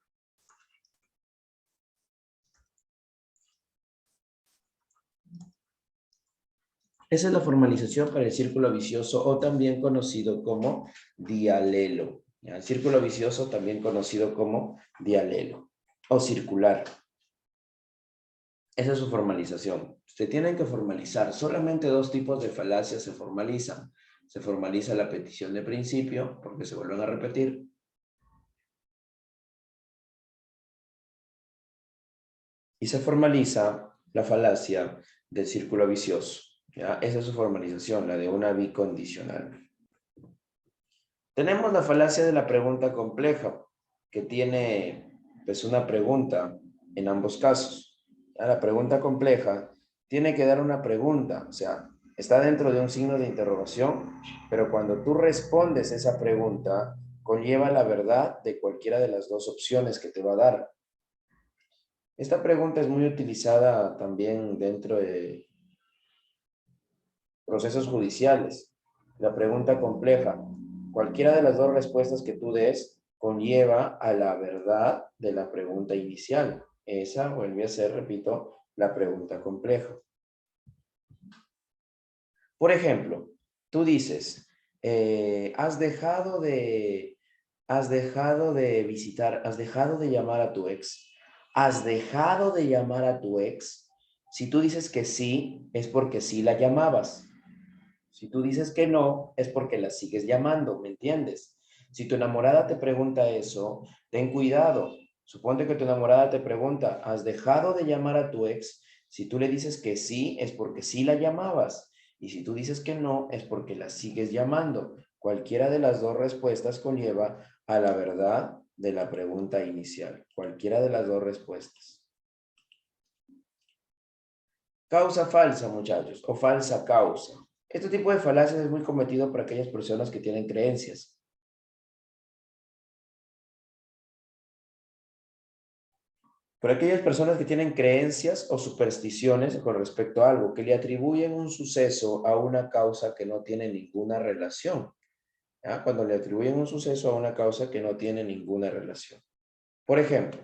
Speaker 1: Esa es la formalización para el círculo vicioso o también conocido como dialelo. ¿Ya? El círculo vicioso también conocido como dialelo o circular. Esa es su formalización. Se tienen que formalizar. Solamente dos tipos de falacias se formalizan. Se formaliza la petición de principio, porque se vuelven a repetir. Y se formaliza la falacia del círculo vicioso. ¿Ya? Esa es su formalización, la de una bicondicional. Tenemos la falacia de la pregunta compleja, que tiene pues una pregunta en ambos casos. ¿Ya? La pregunta compleja tiene que dar una pregunta, o sea, está dentro de un signo de interrogación, pero cuando tú respondes esa pregunta, conlleva la verdad de cualquiera de las dos opciones que te va a dar. Esta pregunta es muy utilizada también dentro de procesos judiciales. La pregunta compleja, cualquiera de las dos respuestas que tú des conlleva a la verdad de la pregunta inicial. Esa vuelve a ser, repito, la pregunta compleja. Por ejemplo, tú dices, has dejado de visitar, has dejado de llamar a tu ex. ¿Has dejado de llamar a tu ex? Si tú dices que sí, es porque sí la llamabas. Si tú dices que no, es porque la sigues llamando, ¿me entiendes? Si tu enamorada te pregunta eso, ten cuidado. Suponte que tu enamorada te pregunta, ¿has dejado de llamar a tu ex? Si tú le dices que sí, es porque sí la llamabas. Y si tú dices que no, es porque la sigues llamando. Cualquiera de las dos respuestas conlleva a la verdad de la pregunta inicial. Cualquiera de las dos respuestas. Causa falsa, muchachos, o falsa causa. Este tipo de falacias es muy cometido por aquellas personas que tienen creencias. Por aquellas personas que tienen creencias o supersticiones con respecto a algo, que le atribuyen un suceso a una causa que no tiene ninguna relación. ¿Ya? Cuando le atribuyen un suceso a una causa que no tiene ninguna relación. Por ejemplo,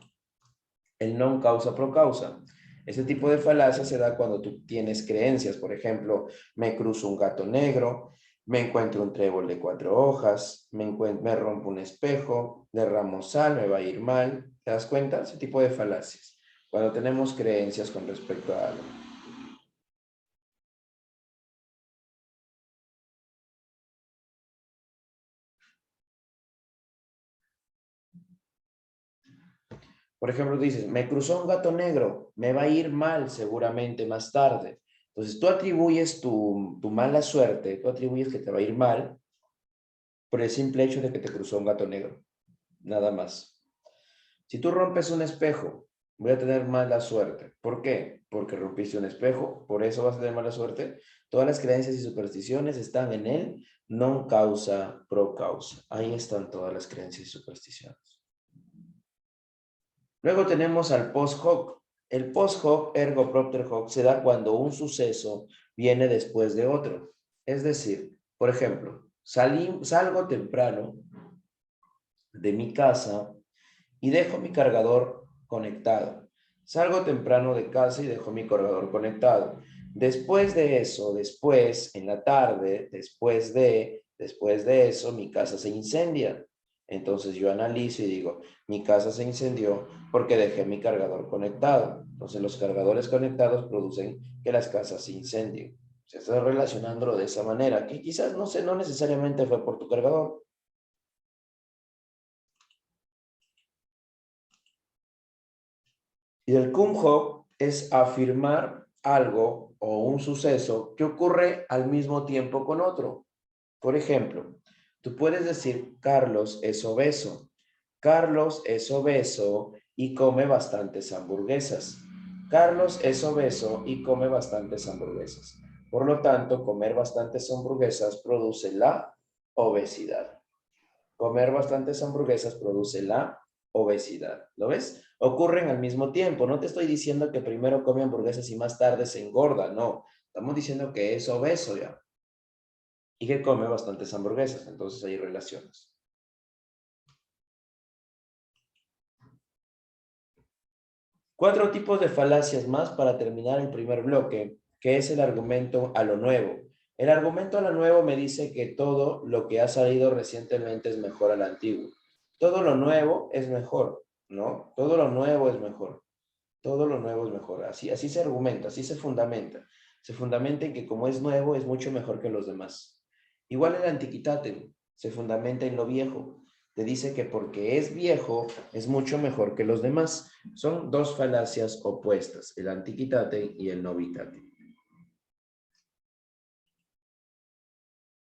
Speaker 1: el non causa pro causa. Ese tipo de falacia se da cuando tú tienes creencias. Por ejemplo, me cruzo un gato negro, me encuentro un trébol de 4 hojas, me rompo un espejo, derramo sal, me va a ir mal. ¿Te das cuenta? Ese tipo de falacias. Cuando tenemos creencias con respecto a algo. Por ejemplo, dices, me cruzó un gato negro, me va a ir mal seguramente más tarde. Entonces tú atribuyes tu mala suerte, tú atribuyes que te va a ir mal por el simple hecho de que te cruzó un gato negro. Nada más. Si tú rompes un espejo, Voy a tener mala suerte. ¿Por qué? Porque rompiste un espejo, por eso vas a tener mala suerte. Todas las creencias y supersticiones están en el non causa pro causa. Ahí están todas las creencias y supersticiones. Luego tenemos al post hoc. El post hoc, ergo propter hoc, se da cuando un suceso viene después de otro. Es decir, por ejemplo, salgo temprano de mi casa y dejo mi cargador conectado. Salgo temprano de casa y dejo mi cargador conectado. Después de eso, después, en la tarde, después de eso, mi casa se incendia. Entonces yo analizo y digo, mi casa se incendió porque dejé mi cargador conectado. Entonces los cargadores conectados producen que las casas se incendien. Se está relacionándolo de esa manera, que quizás no sé, no necesariamente fue por tu cargador. Y el cum hoc es afirmar algo o un suceso que ocurre al mismo tiempo con otro. Por ejemplo, tú puedes decir, Carlos es obeso. Carlos es obeso y come bastantes hamburguesas. Carlos es obeso y come bastantes hamburguesas. Por lo tanto, comer bastantes hamburguesas produce la obesidad. Comer bastantes hamburguesas produce la obesidad. ¿Lo ves? Ocurren al mismo tiempo. No te estoy diciendo que primero come hamburguesas y más tarde se engorda. No. Estamos diciendo que es obeso ya. Y que come bastantes hamburguesas. Entonces hay relaciones. Cuatro tipos de falacias más para terminar el primer bloque, que es el argumento a lo nuevo. El argumento a lo nuevo me dice que todo lo que ha salido recientemente es mejor al antiguo. Todo lo nuevo es mejor, ¿no? Todo lo nuevo es mejor. Todo lo nuevo es mejor. Así se argumenta, así se fundamenta. Se fundamenta en que como es nuevo, es mucho mejor que los demás. Igual el antiquitate se fundamenta en lo viejo. Te dice que porque es viejo, es mucho mejor que los demás. Son dos falacias opuestas, el antiquitate y el novitate.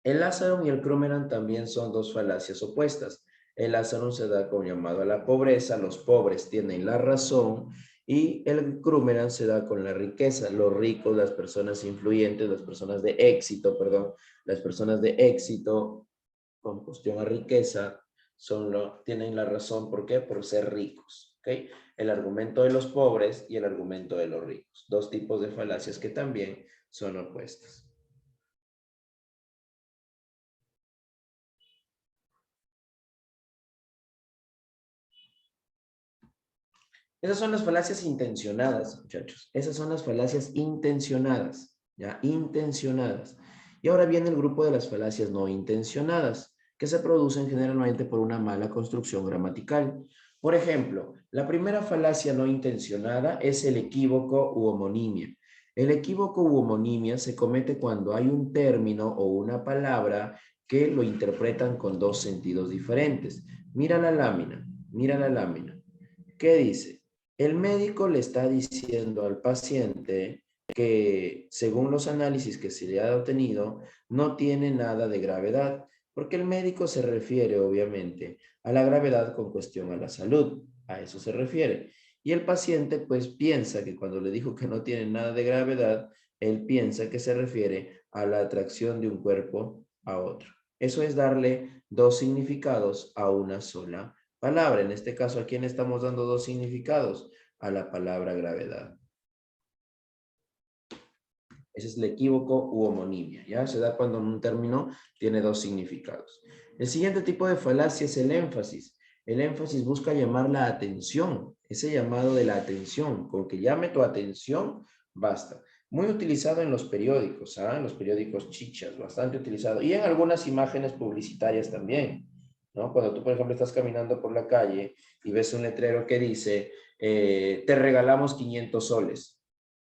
Speaker 1: El Lázaron y el Crumeran también son dos falacias opuestas. El Lázaron se da con llamado a la pobreza, los pobres tienen la razón, y el Crumeran se da con la riqueza, los ricos, las personas influyentes, las personas de éxito, las personas de éxito con cuestión a riqueza tienen la razón. ¿Por qué? Por ser ricos. ¿Okay? El argumento de los pobres y el argumento de los ricos. Dos tipos de falacias que también son opuestas. Esas son las falacias intencionadas, muchachos. Esas son las falacias intencionadas, ¿ya? Intencionadas. Y ahora viene el grupo de las falacias no intencionadas, que se producen generalmente por una mala construcción gramatical. Por ejemplo, la primera falacia no intencionada es el equívoco u homonimia. El equívoco u homonimia se comete cuando hay un término o una palabra que lo interpretan con dos sentidos diferentes. Mira la lámina, mira la lámina. ¿Qué dice? El médico le está diciendo al paciente que, según los análisis que se le ha obtenido, no tiene nada de gravedad, porque el médico se refiere, obviamente, a la gravedad con cuestión a la salud. A eso se refiere. Y el paciente, pues, piensa que cuando le dijo que no tiene nada de gravedad, él piensa que se refiere a la atracción de un cuerpo a otro. Eso es darle dos significados a una sola palabra. En este caso, ¿a quién estamos dando dos significados? A la palabra gravedad. Ese es el equívoco u homonimia, ¿ya? Se da cuando un término tiene dos significados. El siguiente tipo de falacia es el énfasis. El énfasis busca llamar la atención, ese llamado de la atención. Con que llame tu atención, basta. Muy utilizado en los periódicos, ¿ah? En los periódicos chichas, bastante utilizado. Y en algunas imágenes publicitarias también, ¿no? Cuando tú, por ejemplo, estás caminando por la calle y ves un letrero que dice, te regalamos 500 soles,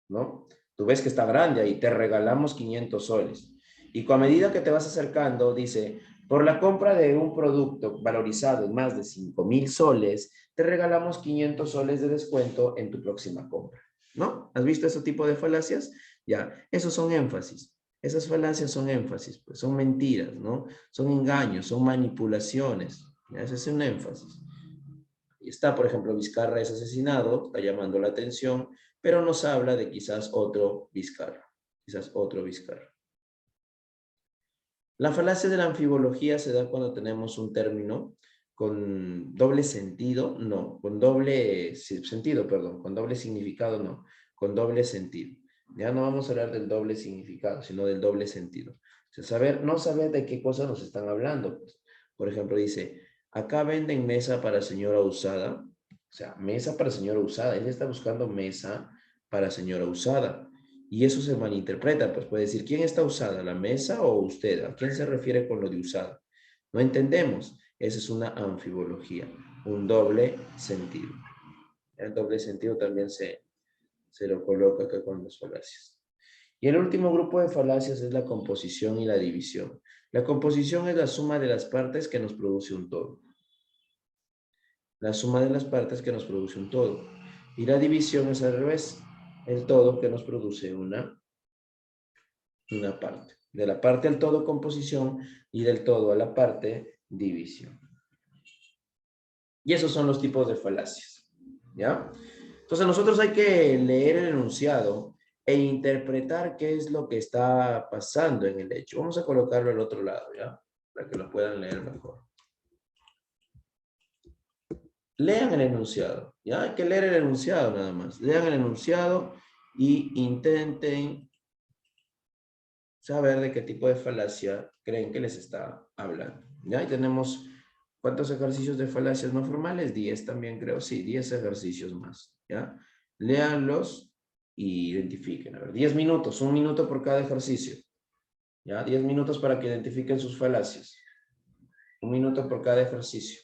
Speaker 1: ¿no? Tú ves que está grande ahí, te regalamos 500 soles. Y a medida que te vas acercando, dice, por la compra de un producto valorizado en más de 5,000 soles, te regalamos 500 soles de descuento en tu próxima compra, ¿no? ¿Has visto ese tipo de falacias? Ya, esos son énfasis. Esas falacias son énfasis, pues son mentiras, ¿no? Son engaños, son manipulaciones. ¿Ya? Ese es un énfasis. está, por ejemplo, Vizcarra es asesinado, está llamando la atención, pero nos habla de quizás otro Vizcarra, quizás otro Vizcarra. La falacia de la anfibología se da cuando tenemos un término con doble sentido, no, con doble sentido, perdón, con doble significado, no, con doble sentido. Ya no vamos a hablar del doble significado, sino del doble sentido. O sea, no saber de qué cosa nos están hablando. Pues. Por ejemplo, dice, acá venden mesa para señora usada. O sea, mesa para señora usada. Él está buscando mesa para señora usada. Y eso se malinterpreta, pues puede decir, ¿quién está usada, la mesa o usted? ¿A quién se refiere con lo de usada? No entendemos. Esa es una anfibología, un doble sentido. El doble sentido también se lo coloca acá con las falacias. Y el último grupo de falacias es la composición y la división. La composición es la suma de las partes que nos produce un todo. La suma de las partes que nos produce un todo. Y la división es al revés, el todo que nos produce una parte. De la parte al todo composición y del todo a la parte división. Y esos son los tipos de falacias. ¿Ya? Entonces nosotros hay que leer el enunciado e interpretar qué es lo que está pasando en el hecho. Vamos a colocarlo al otro lado, ¿ya? Para que lo puedan leer mejor. Lean el enunciado, ¿ya? Hay que leer el enunciado nada más. Lean el enunciado y intenten saber de qué tipo de falacia creen que les está hablando. ¿Ya? Y tenemos, ¿cuántos ejercicios de falacias no formales? 10 también creo, sí, 10 ejercicios más. ¿Ya? Léanlos y identifiquen. A ver, 10 minutos, 1 minuto por cada ejercicio. ¿Ya? 10 minutos para que identifiquen sus falacias. 1 minuto por cada ejercicio.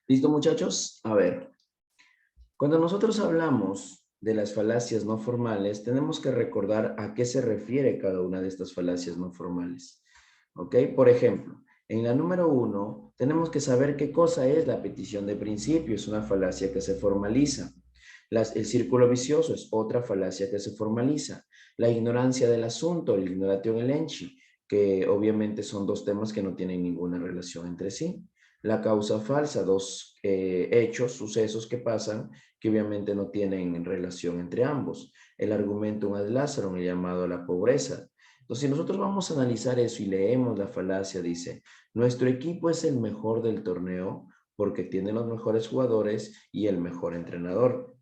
Speaker 1: ¿Listo, muchachos? A ver, cuando nosotros hablamos de las falacias no formales, tenemos que recordar a qué se refiere cada una de estas falacias no formales. ¿Ok? Por ejemplo, en la número 1, tenemos que saber qué cosa es la petición de principio. Es una falacia que se formaliza. El círculo vicioso es otra falacia que se formaliza. La ignorancia del asunto, el ignoratio elenchi, que obviamente son dos temas que no tienen ninguna relación entre sí. La causa falsa, dos hechos, sucesos que pasan que obviamente no tienen relación entre ambos. El argumentum ad Lazarum, el llamado a la pobreza. Entonces, si nosotros vamos a analizar eso y leemos la falacia, dice, nuestro equipo es el mejor del torneo porque tiene los mejores jugadores y el mejor entrenador.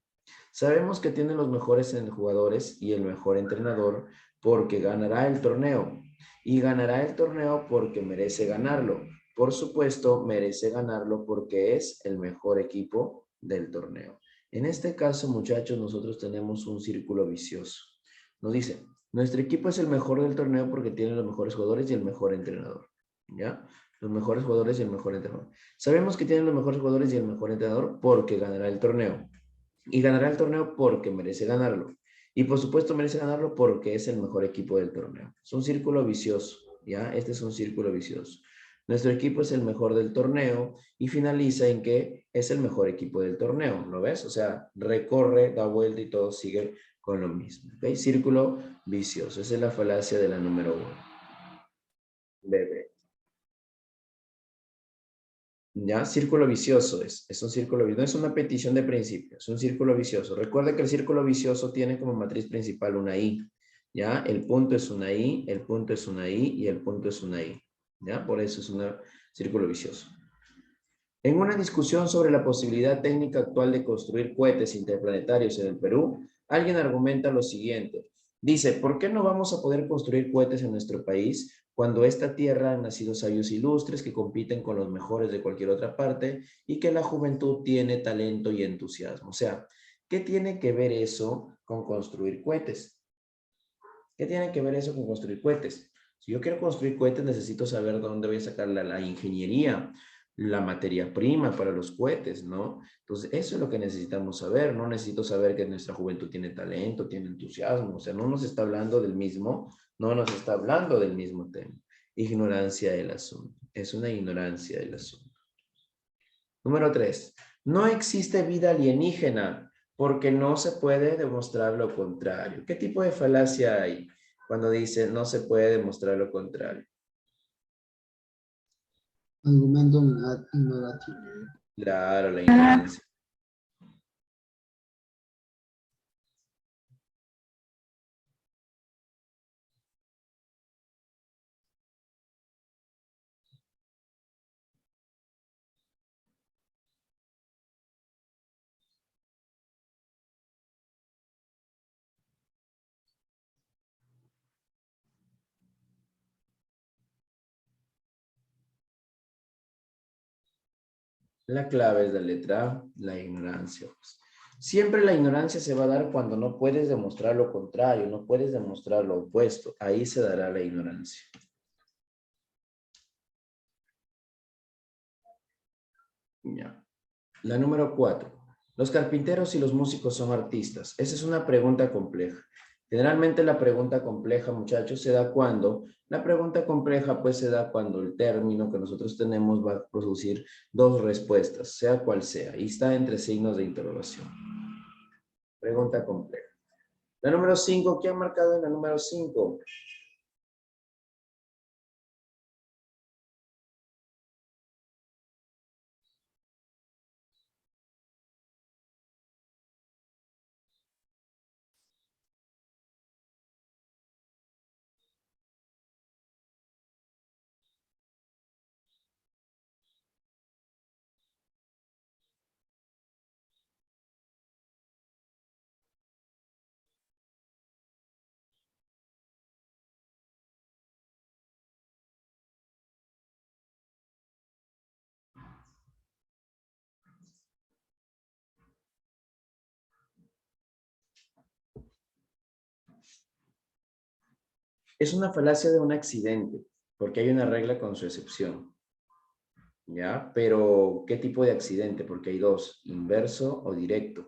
Speaker 1: Sabemos que tiene los mejores jugadores y el mejor entrenador porque ganará el torneo. Y ganará el torneo porque merece ganarlo. Por supuesto, merece ganarlo porque es el mejor equipo del torneo. En este caso, muchachos, nosotros tenemos un círculo vicioso. Nos dice, nuestro equipo es el mejor del torneo porque tiene los mejores jugadores y el mejor entrenador. ¿Ya? Los mejores jugadores y el mejor entrenador. Sabemos que tienen los mejores jugadores y el mejor entrenador porque ganará el torneo. Y ganará el torneo porque merece ganarlo. Y por supuesto merece ganarlo porque es el mejor equipo del torneo. Es un círculo vicioso, ¿ya? Este es un círculo vicioso. Nuestro equipo es el mejor del torneo y finaliza en que es el mejor equipo del torneo, ¿lo ves? O sea, recorre, da vuelta y todo sigue con lo mismo, ¿ok? Círculo vicioso. Esa es la falacia de la número 1. Bebé. ¿Ya? Círculo vicioso es un círculo vicioso, no es una petición de principio, es un círculo vicioso. Recuerda que el círculo vicioso tiene como matriz principal una I, ¿ya? El punto es una I, el punto es una I y el punto es una I, ¿ya? Por eso es un círculo vicioso. En una discusión sobre la posibilidad técnica actual de construir cohetes interplanetarios en el Perú, alguien argumenta lo siguiente. Dice, ¿por qué no vamos a poder construir cohetes en nuestro país cuando esta tierra han nacido sabios ilustres que compiten con los mejores de cualquier otra parte y que la juventud tiene talento y entusiasmo? O sea, ¿qué tiene que ver eso con construir cohetes? ¿Qué tiene que ver eso con construir cohetes? Si yo quiero construir cohetes, necesito saber dónde voy a sacar la ingeniería, la materia prima para los cohetes, ¿no? Entonces, eso es lo que necesitamos saber. No necesito saber que nuestra juventud tiene talento, tiene entusiasmo. O sea, no nos está hablando del mismo, no nos está hablando del mismo tema. Ignorancia del asunto. Es una ignorancia del asunto. Número 3. No existe vida alienígena porque no se puede demostrar lo contrario. ¿Qué tipo de falacia hay cuando dice no se puede demostrar lo contrario?
Speaker 2: Argumentum ad ignoratio.
Speaker 1: Claro, la ignorancia. La clave es la letra A, la ignorancia. Pues. Siempre la ignorancia se va a dar cuando no puedes demostrar lo contrario, no puedes demostrar lo opuesto. Ahí se dará la ignorancia. Ya. La número 4. ¿Los carpinteros y los músicos son artistas? Esa es una pregunta compleja. Generalmente la pregunta compleja, muchachos, se da cuando, la pregunta compleja pues se da cuando el término que nosotros tenemos va a producir dos respuestas, sea cual sea, y está entre signos de interrogación. Pregunta compleja. La número 5, ¿qué ha marcado en la número 5? Es una falacia de un accidente, porque hay una regla con su excepción. ¿ya? Pero, ¿qué tipo de accidente? Porque hay dos, inverso o directo.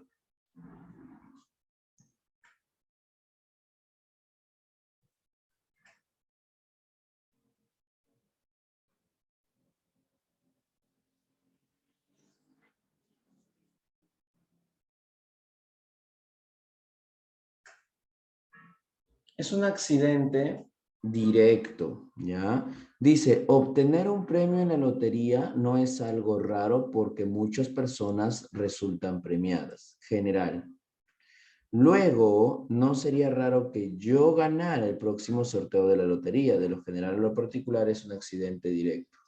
Speaker 1: Es un accidente directo, ¿ya? Dice, obtener un premio en la lotería no es algo raro porque muchas personas resultan premiadas, general. Luego, no sería raro que yo ganara el próximo sorteo de la lotería. De lo general a lo particular es un accidente directo.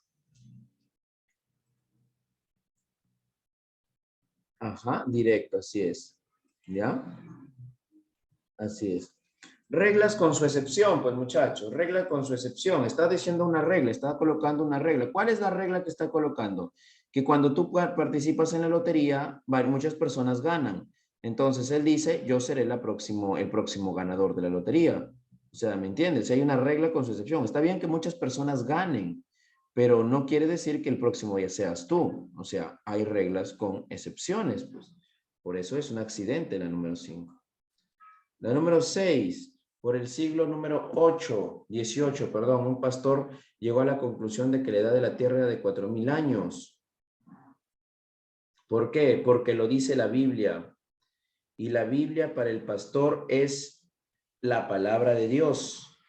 Speaker 1: Ajá, directo, así es. ¿Ya? Así es. Reglas con su excepción, pues muchachos, reglas con su excepción. Está diciendo una regla, está colocando una regla. ¿Cuál es la regla que está colocando? Que cuando tú participas en la lotería, muchas personas ganan. Entonces él dice, yo seré el próximo ganador de la lotería. O sea, ¿me entiendes? Hay una regla con su excepción. Está bien que muchas personas ganen, pero no quiere decir que el próximo ya seas tú. O sea, hay reglas con excepciones, pues. Por eso es un accidente la número 5. La número 6, por el siglo número 18, perdón, un pastor llegó a la conclusión de que la edad de la Tierra era de 4000 años. ¿Por qué? Porque lo dice la Biblia. Y la Biblia para el pastor es la palabra de Dios.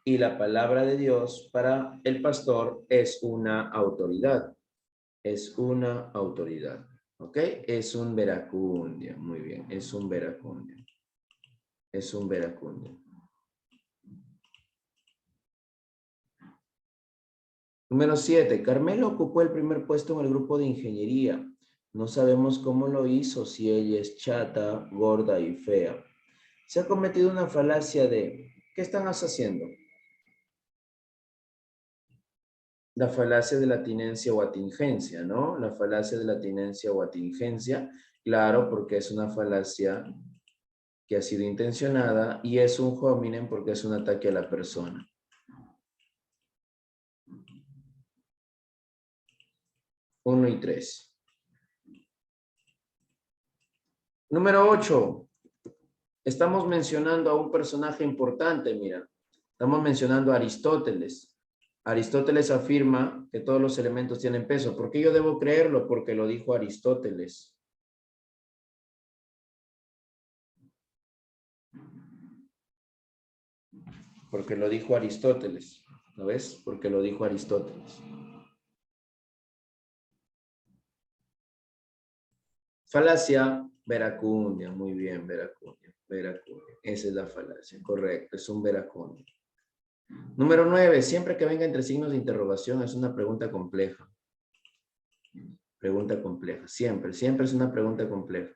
Speaker 1: Y la palabra de Dios para el pastor es una autoridad. Es una autoridad. ¿Ok? Es un veracundia. Muy bien, es un veracundia. Es un veracundia. Número 7. Carmelo ocupó el primer puesto en el grupo de ingeniería. No sabemos cómo lo hizo, si ella es chata, gorda y fea. Se ha cometido una falacia de, ¿qué están haciendo? La falacia de la tinencia o atingencia, ¿no? La falacia de la tinencia o atingencia, claro, porque es una falacia que ha sido intencionada y es un hominem porque es un ataque a la persona. 1 y 3. Número 8. Estamos mencionando a un personaje importante, mira. Estamos mencionando a Aristóteles. Aristóteles afirma que todos los elementos tienen peso. ¿Por qué yo debo creerlo? Porque lo dijo Aristóteles. Porque lo dijo Aristóteles. ¿Lo ves? Porque lo dijo Aristóteles. Falacia, veracundia. Muy bien, veracundia. Veracundia. Esa es la falacia. Correcto, es un veracundia. Número 9. Siempre que venga entre signos de interrogación es una pregunta compleja. Pregunta compleja. Siempre, siempre es una pregunta compleja.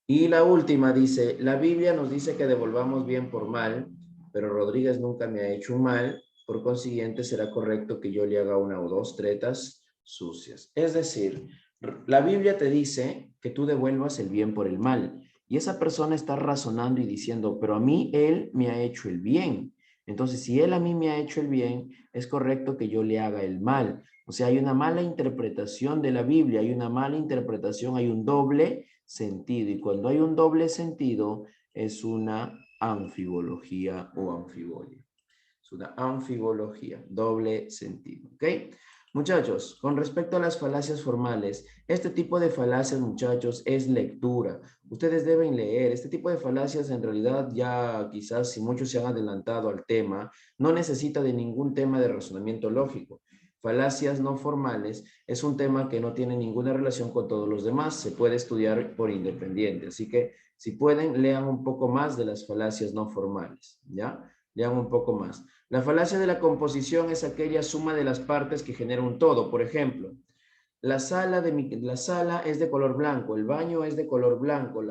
Speaker 1: Y la última dice, la Biblia nos dice que devolvamos bien por mal, pero Rodríguez nunca me ha hecho un mal, por consiguiente será correcto que yo le haga una o dos tretas sucias. Es decir, la Biblia te dice que tú devuelvas el bien por el mal, y esa persona está razonando y diciendo, pero a mí él me ha hecho el bien. Entonces, si él a mí me ha hecho el bien, es correcto que yo le haga el mal. O sea, hay una mala interpretación de la Biblia, hay una mala interpretación, hay un doble sentido. Y cuando hay un doble sentido, es una anfibología o anfibolia. Es una anfibología, doble sentido. ¿Ok? Muchachos, con respecto a las falacias formales, este tipo de falacias, muchachos, es lectura. Ustedes deben leer. Este tipo de falacias, en realidad, ya quizás si muchos se han adelantado al tema, no necesita de ningún tema de razonamiento lógico. Falacias no formales es un tema que no tiene ninguna relación con todos los demás. Se puede estudiar por independiente. Así que, si pueden, lean un poco más de las falacias no formales, ¿ya? Lean un poco más. La falacia de la composición es aquella suma de las partes que genera un todo. Por ejemplo, la sala es de color blanco, el baño es de color blanco,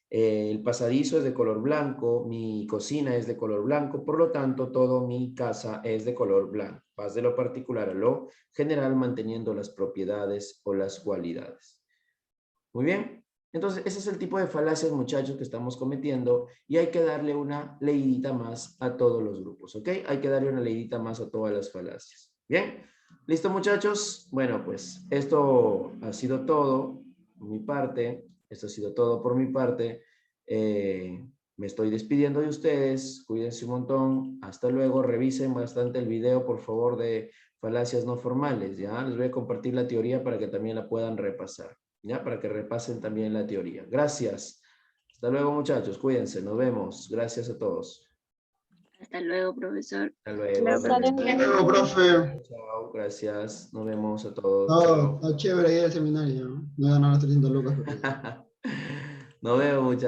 Speaker 1: el pasadizo es de color blanco, mi cocina es de color blanco, por lo tanto, todo mi casa es de color blanco. Vas de lo particular a lo general manteniendo las propiedades o las cualidades. Muy bien. Entonces, ese es el tipo de falacias, muchachos, que estamos cometiendo y hay que darle una leidita más a todos los grupos, ¿ok? Hay que darle una leidita más a todas las falacias. Bien. ¿Listo, muchachos? Bueno, pues esto ha sido todo por mi parte. Esto ha sido todo por mi parte. Me estoy despidiendo de ustedes. Cuídense un montón. Hasta luego. Revisen bastante el video, por favor, de falacias no formales, ¿ya? Les voy a compartir la teoría para que también la puedan repasar, ¿ya? Para que repasen también la teoría. Gracias. Hasta luego, muchachos. Cuídense. Nos vemos. Gracias a todos.
Speaker 3: Hasta luego, profesor.
Speaker 1: Hasta luego.
Speaker 2: Luego, profe.
Speaker 1: Chao. Gracias. Nos vemos a todos.
Speaker 2: No,
Speaker 1: Chao.
Speaker 2: está chévere ir al seminario, ¿no? No ganar las 300 lucas. Pero...
Speaker 1: Nos vemos, muchachos.